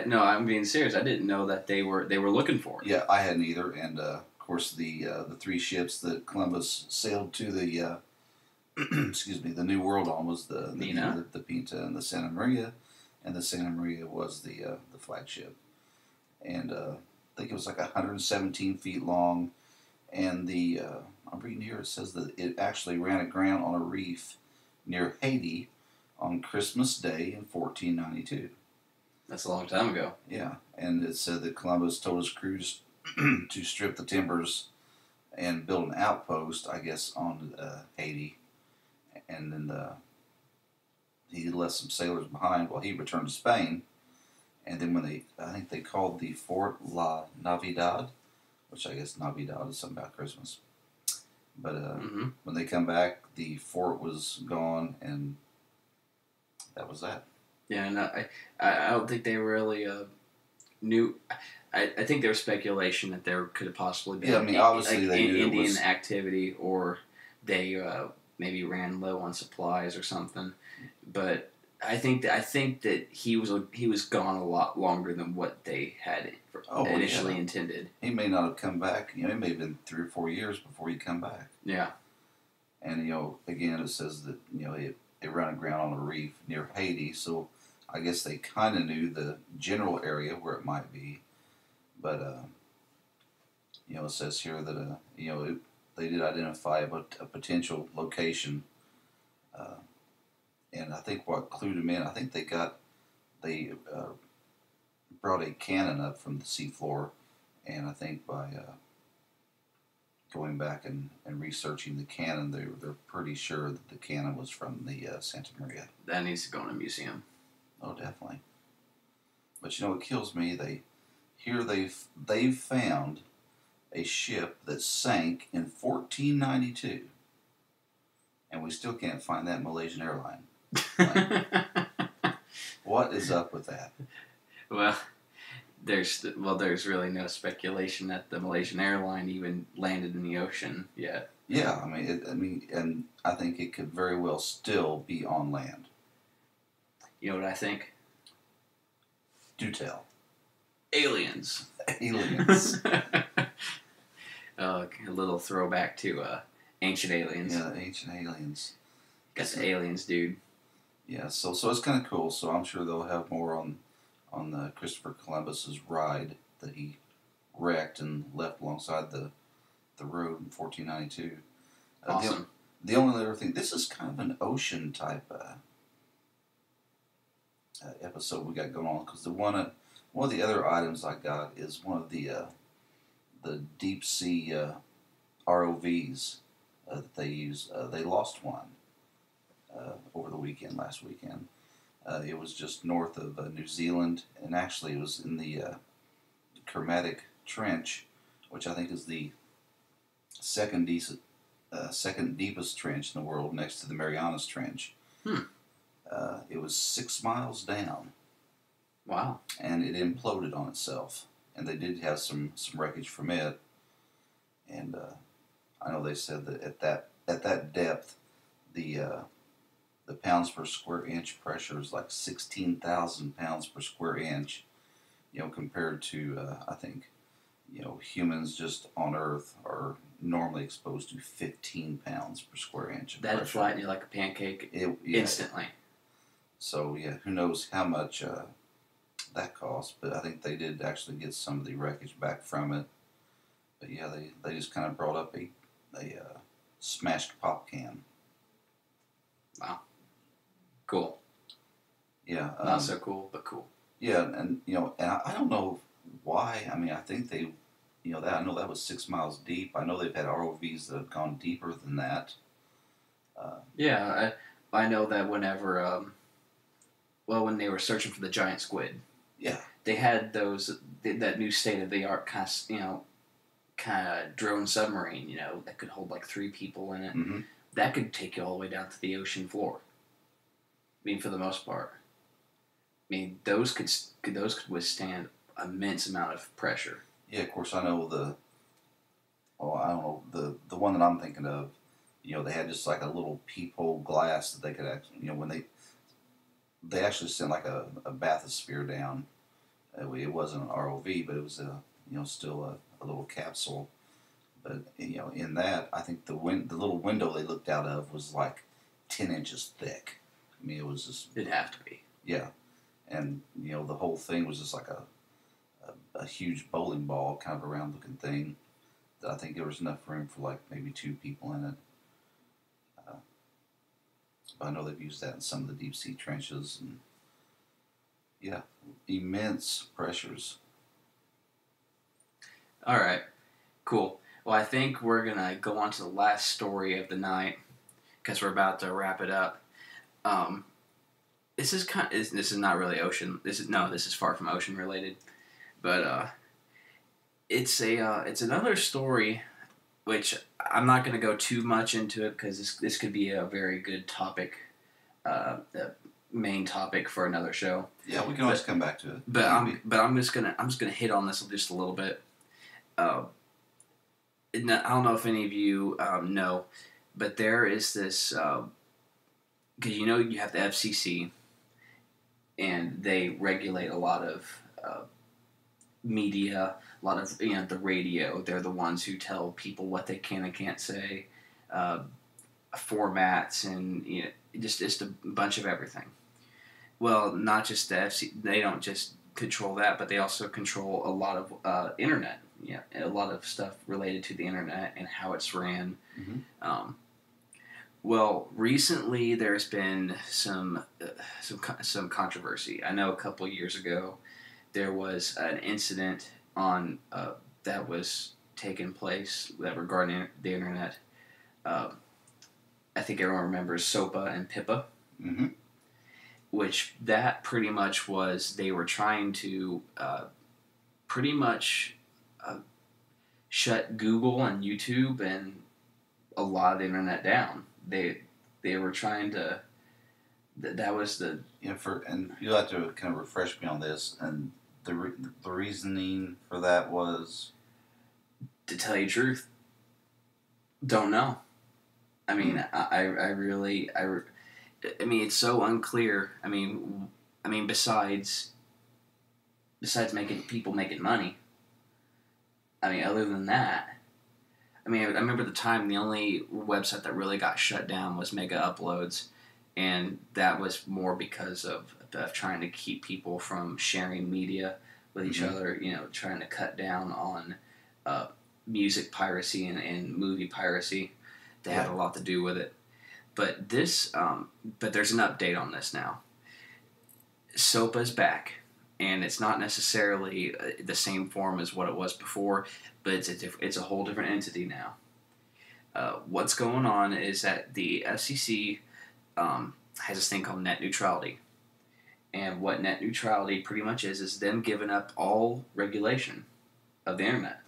No, I'm being serious. I didn't know that they were looking for it. Yeah, I hadn't either. And of course, the 3 ships that Columbus sailed to the the New World on was the Pinta and the Santa Maria, and the Santa Maria was the flagship. And I think it was like 117 feet long, and I'm reading here, it says that it actually ran aground on a reef near Haiti on Christmas Day in 1492. That's a long time ago. Yeah, and it said that Columbus told his crew to strip the timbers and build an outpost, I guess, on Haiti. And then he left some sailors behind while he returned to Spain. And then I think they called the fort La Navidad, which I guess Navidad is something about Christmas. But when they come back, the fort was gone, and that was that. Yeah, and I don't think they really knew. I think there was speculation that there could have possibly been obviously they knew Indian it was activity, or they maybe ran low on supplies or something. But I think that he was gone a lot longer than what they had initially intended. He may not have come back. It may have been 3 or 4 years before he'd come back. Yeah. And again, it says that it ran aground on a reef near Haiti, so I guess they kind of knew the general area where it might be. But it says here that they did identify a potential location. And I think what clued them in, I think they brought a cannon up from the seafloor, and I think by going back and researching the cannon, they're pretty sure that the cannon was from the Santa Maria. That needs to go in a museum. Oh, definitely. But what kills me? They've found a ship that sank in 1492, and we still can't find that Malaysian airline. What is up with that? Well, there's really no speculation that the Malaysian airline even landed in the ocean yet. Yeah, and I think it could very well still be on land. You know what I think? Do tell. Aliens. Aliens. A little throwback to Ancient Aliens. Yeah, Ancient Aliens. Got the aliens, dude. Yeah, so it's kind of cool. So I'm sure they'll have more on Christopher Columbus's ride that he wrecked and left alongside the road in 1492. Awesome. The only other thing, this is kind of an ocean type episode we got going on, because one of the other items I got is one of the deep sea ROVs that they use. They lost one over the last weekend. It was just north of New Zealand, and actually it was in the Kermadec Trench, which I think is the second deepest trench in the world, next to the Marianas Trench. It was 6 miles down. Wow. And it imploded on itself. And they did have some wreckage from it. And I know they said that at that depth, the pounds per square inch pressure is like 16,000 pounds per square inch. Compared to I think humans just on Earth are normally exposed to 15 pounds per square inch. That'd flatten you like a pancake instantly. So who knows how much that cost, but I think they did actually get some of the wreckage back from it. But yeah, they just kind of brought up a smashed pop can. Wow. Cool. Yeah. Not so cool, but cool. Yeah, and I don't know why. I mean, I think they, I know that was 6 miles deep. I know they've had ROVs that have gone deeper than that. Yeah, I know that whenever, when they were searching for the giant squid, Yeah. they had that new state of the art kind of drone submarine, that could hold like 3 people in it. Mm-hmm. That could take you all the way down to the ocean floor. I mean, for the most part. I mean, those could withstand immense amount of pressure. Yeah, of course I know I don't know, the one that I'm thinking of, they had just like a little peephole glass that they could actually, when they actually sent like a bathysphere down. It wasn't an ROV, but it was still a little capsule. But in that, I think the little window they looked out of was like 10 inches thick. I mean, it was just. It'd have to be. Yeah, and the whole thing was just like a huge bowling ball, kind of a round looking thing. That I think there was enough room for like maybe 2 people in it. But I know they've used that in some of the deep sea trenches, and yeah, immense pressures. All right, cool. Well, I think we're gonna go on to the last story of the night because we're about to wrap it up. This is not really ocean. This is far from ocean related, but it's another story, which I'm not gonna go too much into it because this could be a very good topic, the main topic for another show. Yeah, we can always come back to it. But I'm just gonna hit on this just a little bit. I don't know if any of you know, but there is this because you have the FCC, and they regulate a lot of media, a lot of the radio. They're the ones who tell people what they can and can't say, formats, and just a bunch of everything. Well, not just the FCC. They don't just control that, but they also control a lot of internet. Yeah, a lot of stuff related to the internet and how it's ran. Mm-hmm. Well, recently there's been some controversy. I know a couple years ago there was an incident on that was taking place that regarding the internet. I think everyone remembers SOPA and PIPA, Mm-hmm. which that pretty much was they were trying to pretty much shut Google and YouTube and a lot of the internet down. They were trying to. That was the. And you'll have to kind of refresh me on this. And the reasoning for that was. To tell you the truth, don't know. I mean, I really mean, it's so unclear. I mean, besides making money. I mean, other than that, I mean, I remember the time the only website that really got shut down was Mega Uploads, and that was more because of trying to keep people from sharing media with each other. Trying to cut down on music piracy and movie piracy. They had a lot to do with it. But there's an update on this now. SOPA's back. And it's not necessarily the same form as what it was before, but it's a whole different entity now. What's going on is that the FCC has this thing called net neutrality. And what net neutrality pretty much is them giving up all regulation of the internet.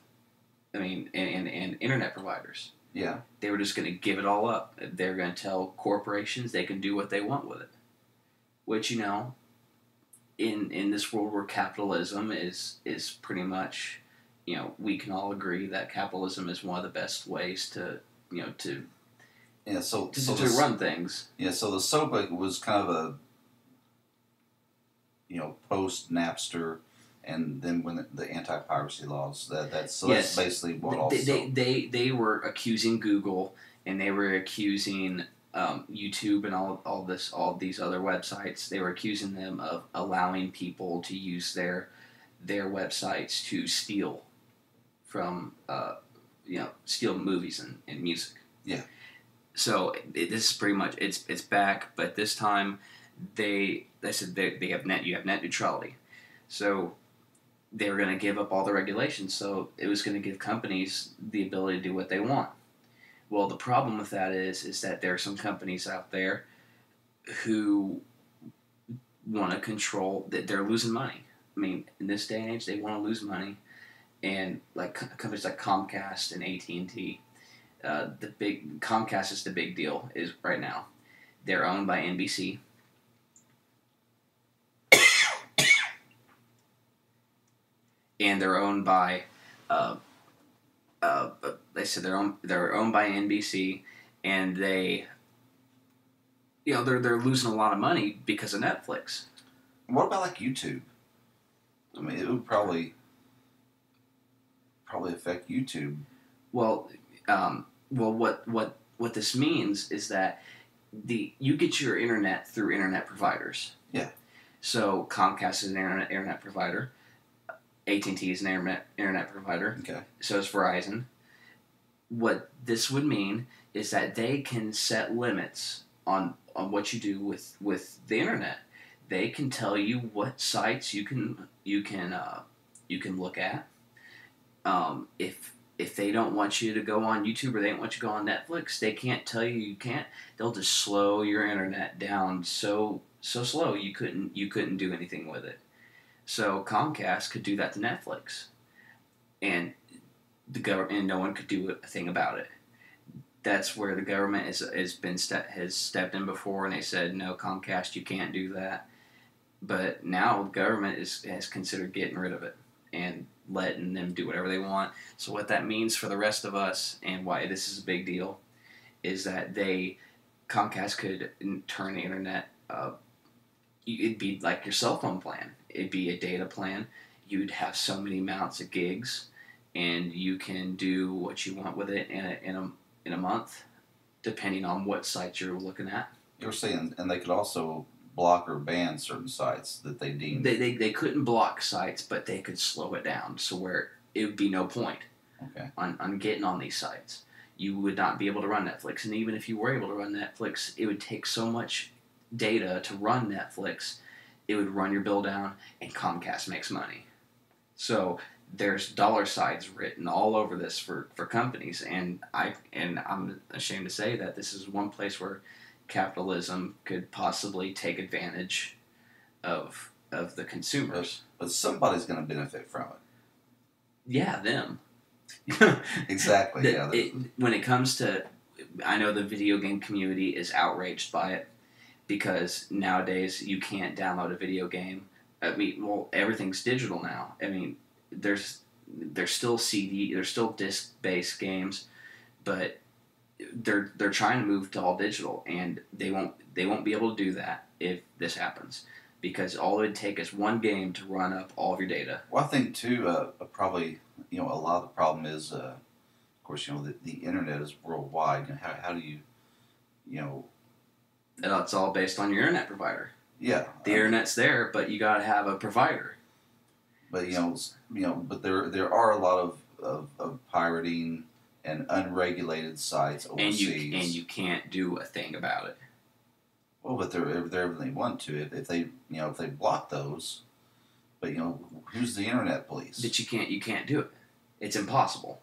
I mean, and internet providers. Yeah. They were just going to give it all up. They're going to tell corporations they can do what they want with it. Which, in this world where capitalism is pretty much, we can all agree that capitalism is one of the best ways to run things. Yeah, so the SOPA was kind of a post Napster, and then when the anti-piracy laws that's basically what also they were accusing Google, and they were accusing YouTube and all these other websites. They were accusing them of allowing people to use their websites to steal from steal movies and music. Yeah. So this is pretty much it's back, but this time they said they have you have net neutrality. So they were going to give up all the regulations, so it was going to give companies the ability to do what they want. Well, the problem with that is that there are some companies out there who want to control, that they're losing money. I mean, in this day and age, they want to lose money, and like companies like Comcast and AT&T, the big Comcast is the big deal is right now. They're owned by NBC. And they're owned by, they said they're owned by NBC, and they're losing a lot of money because of Netflix. What about like YouTube? I mean, it would probably affect YouTube. Well, what this means is that you get your internet through internet providers. Yeah. So Comcast is an internet provider. AT&T is an internet provider. Okay. So is Verizon. What this would mean is that they can set limits on what you do with the internet. They can tell you what sites you can look at. If they don't want you to go on YouTube or they don't want you to go on Netflix, they can't tell you can't. They'll just slow your internet down so slow you couldn't do anything with it. So Comcast could do that to Netflix, and the government, and no one could do a thing about it. That's where the government has stepped in before, and they said, no, Comcast, you can't do that. But now the government has considered getting rid of it and letting them do whatever they want. So what that means for the rest of us, and why this is a big deal, is that Comcast could turn the internet. It'd be like your cell phone plan. It'd be a data plan. You'd have so many amounts of gigs, and you can do what you want with it in a month, depending on what sites you're looking at. You were saying, and they could also block or ban certain sites that they deemed. They couldn't block sites, but they could slow it down so where it would be no point on getting on these sites. You would not be able to run Netflix, and even if you were able to run Netflix, it would take so much data to run Netflix, it would run your bill down, and Comcast makes money. So there's dollar signs written all over this for companies, and I'm ashamed to say that this is one place where capitalism could possibly take advantage of the consumers. But somebody's going to benefit from it. Yeah, them. Exactly. When it comes to, I know the video game community is outraged by it, because nowadays you can't download a video game. I mean, well, everything's digital now. I mean, there's still CD, there's still disc-based games, but they're trying to move to all digital, and they won't be able to do that if this happens, because all it would take is one game to run up all of your data. Well, I think too, probably a lot of the problem is, of course, the internet is worldwide. How do you, It's all based on your internet provider. Yeah, the internet's there, but you got to have a provider. But but there are a lot of pirating and unregulated sites overseas, and you can't do a thing about it. Well, but they're everything they want to. If they block those, but who's the internet police? But you can't do it. It's impossible,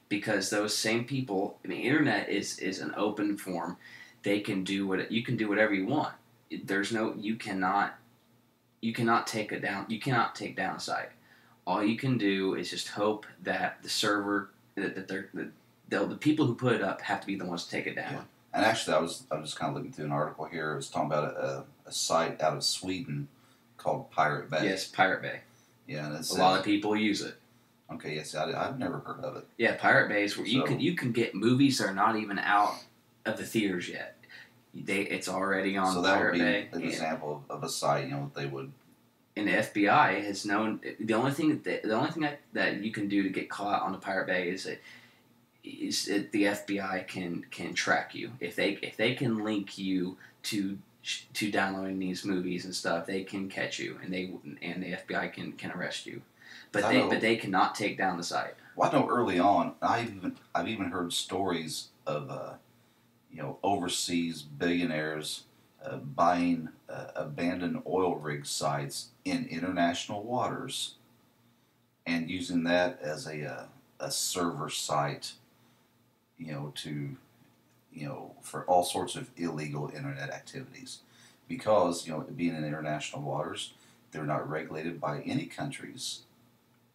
because those same people. I mean, internet is an open form. They can do you can do whatever you want. You cannot take it down. You cannot take down a site. All you can do is just hope that the server, the people who put it up have to be the ones to take it down. Yeah. And actually, I was just kind of looking through an article here. It was talking about a site out of Sweden called Pirate Bay. Yes, Pirate Bay. Yeah, and it's a lot of people use it. Okay, yes, I've never heard of it. Yeah, Pirate Bay is where you can get movies that are not even out of the theaters yet. It's already on Pirate Bay. So that would be an example of a site, they would. And the FBI has known the only thing that you can do to get caught on the Pirate Bay is that is the FBI can track you if they can link you to downloading these movies and stuff. They can catch you, and the FBI can arrest you, but they cannot take down the site. Well, I know early on, I've even heard stories of overseas billionaires buying abandoned oil rig sites in international waters and using that as a server site, for all sorts of illegal internet activities, because being in international waters, they're not regulated by any country's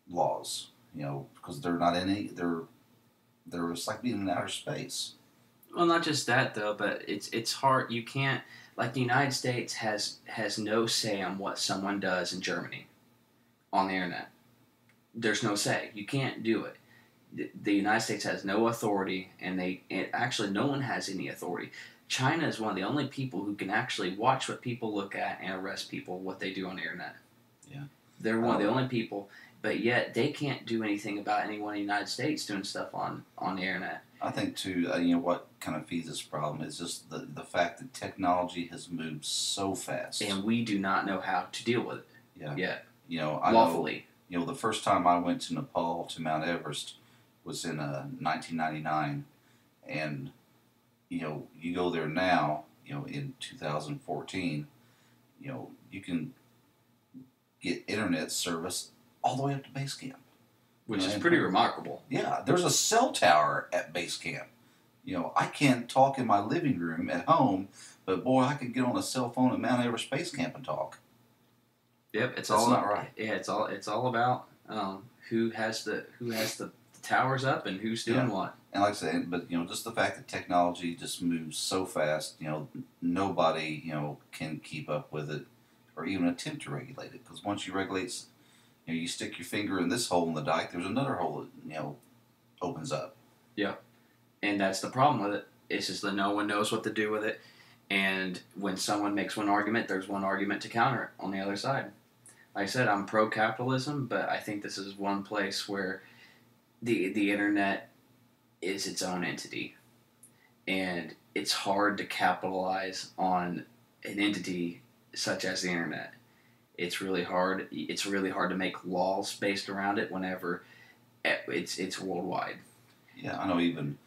laws, because they're not they're just like being in outer space. Well, not just that though, but it's hard. You can't, like, the United States has no say on what someone does in Germany on the internet. There's no say. You can't do it. The United States has no authority, and actually no one has any authority. China is one of the only people who can actually watch what people look at and arrest people what they do on the internet. Yeah, they're one of the only people, but yet they can't do anything about anyone in the United States doing stuff on the internet. I think too, what kind of feeds this problem is just the fact that technology has moved so fast, and we do not know how to deal with it. Yeah. Yet. Lawfully. The first time I went to Nepal to Mount Everest was in 1999, and you go there now, in 2014, you can get internet service all the way up to base camp, which is pretty remarkable. Yeah, there's a cell tower at base camp. I can't talk in my living room at home, but boy, I could get on a cell phone at Mount Everest base camp and talk. Yep, That's not right. Yeah, it's all about who has the towers up and who's doing what. And like I said, but just the fact that technology just moves so fast, nobody can keep up with it or even attempt to regulate it, because once you regulate, you stick your finger in this hole in the dike, there's another hole that opens up. Yeah, and that's the problem with it. It's just that no one knows what to do with it, and when someone makes one argument, there's one argument to counter it on the other side. Like I said, I'm pro-capitalism, but I think this is one place where the internet is its own entity, and it's hard to capitalize on an entity such as the internet. It's really hard. It's really hard to make laws based around it whenever it's worldwide. Yeah, I know. Even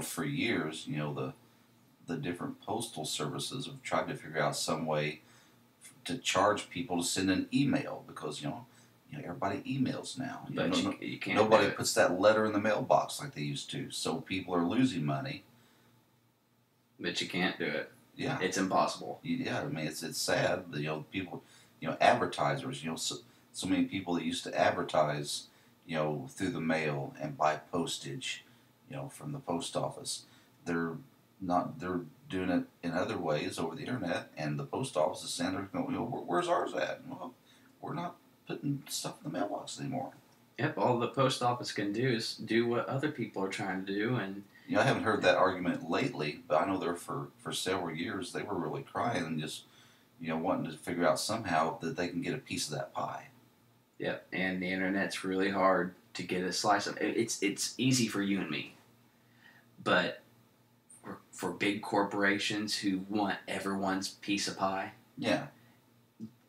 for years, the different postal services have tried to figure out some way to charge people to send an email, because everybody emails now. But you can't. Nobody puts that letter in the mailbox like they used to, so people are losing money. But you can't do it. Yeah, it's impossible. Yeah, I mean it's sad. People, advertisers. So many people that used to advertise, through the mail and buy postage, from the post office. They're doing it in other ways over the internet, and the post office is saying, where's ours at? Well, we're not putting stuff in the mailbox anymore. Yep, all the post office can do is do what other people are trying to do, and I haven't heard that argument lately, but I know there for several years they were really crying and just wanting to figure out somehow that they can get a piece of that pie. Yep, and the internet's really hard to get a slice of. It's easy for you and me, but for big corporations who want everyone's piece of pie, yeah,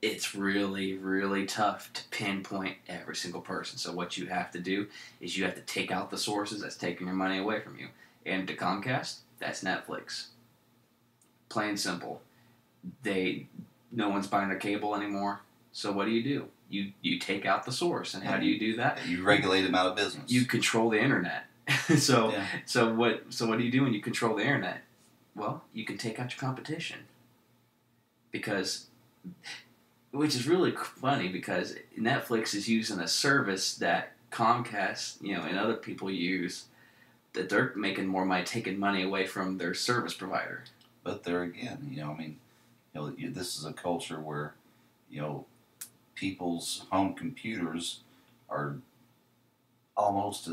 it's really, really tough to pinpoint every single person. So what you have to do is you have to take out the sources that's taking your money away from you. And to Comcast, that's Netflix. Plain and simple. No one's buying their cable anymore. So what do? You take out the source. And how do you do that? You regulate them out of business. You control the internet. So what do you do when you control the internet? Well, you can take out your competition. Which is really funny, because Netflix is using a service that Comcast, and other people use, that they're making more money, taking money away from their service provider. But there again, this is a culture where, people's home computers are almost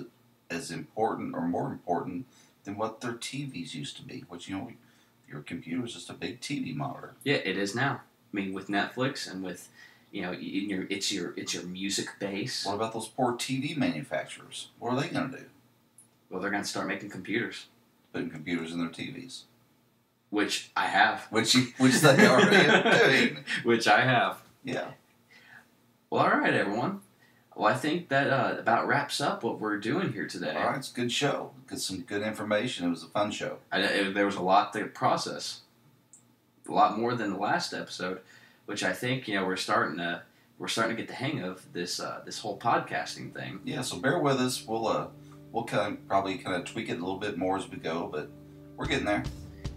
as important or more important than what their TVs used to be. Which, your computer is just a big TV monitor. Yeah, it is now. I mean, with Netflix and with, it's your music base. What about those poor TV manufacturers? What are they going to do? Well, they're going to start making computers. Putting computers in their TVs. Which I have. Which they already are doing. Which I have. Yeah. Well, all right, everyone. Well, I think that about wraps up what we're doing here today. All right, it's a good show. Get some good information. It was a fun show. There was a lot to process. A lot more than the last episode, which I think, we're starting to get the hang of this whole podcasting thing. Yeah, so bear with us. We'll probably tweak it a little bit more as we go, but we're getting there.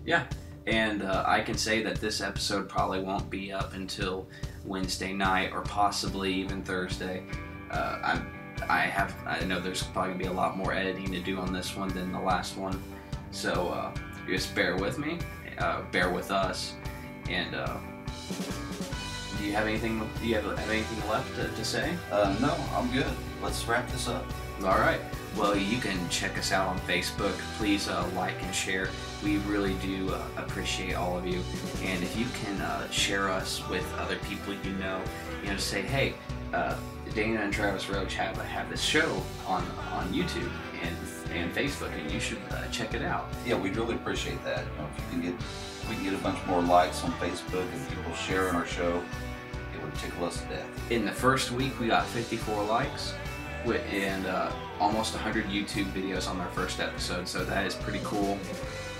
Yeah, and I can say that this episode probably won't be up until Wednesday night or possibly even Thursday. I know there's probably gonna be a lot more editing to do on this one than the last one, so just bear with me, bear with us, and do you have anything left to say? No, I'm good. Let's wrap this up. All right. Well, you can check us out on Facebook. Please like and share. We really do appreciate all of you. And if you can share us with other people say, hey, Dana and Travis Roach have this show on YouTube and Facebook, and you should check it out. Yeah, we'd really appreciate that. If we can get a bunch more likes on Facebook and people sharing our show, it would tickle us to death. In the first week, we got 54 likes. And almost 100 YouTube videos on our first episode, so that is pretty cool.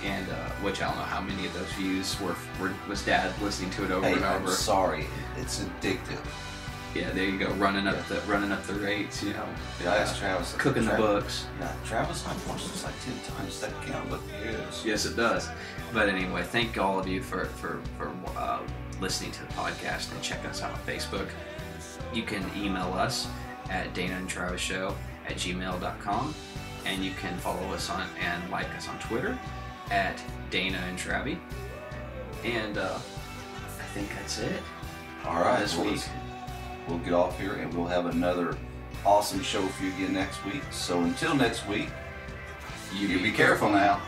And which I don't know how many of those views was Dad listening to it over and over. I'm sorry, it's addictive. Yeah, there you go, running up the rates, Yeah, ask Travis. Cooking the books. Yeah, Travis, I've watched this like 10 times. That count, but yes. Yes, it does. But anyway, thank all of you for listening to the podcast, and check us out on Facebook. You can email us at DanaandTravisShow@gmail.com, and you can follow us and like us on Twitter at Dana and Travi. And I think that's it. All right, this week. We'll get off here, and we'll have another awesome show for you again next week. So until next week, you be careful now.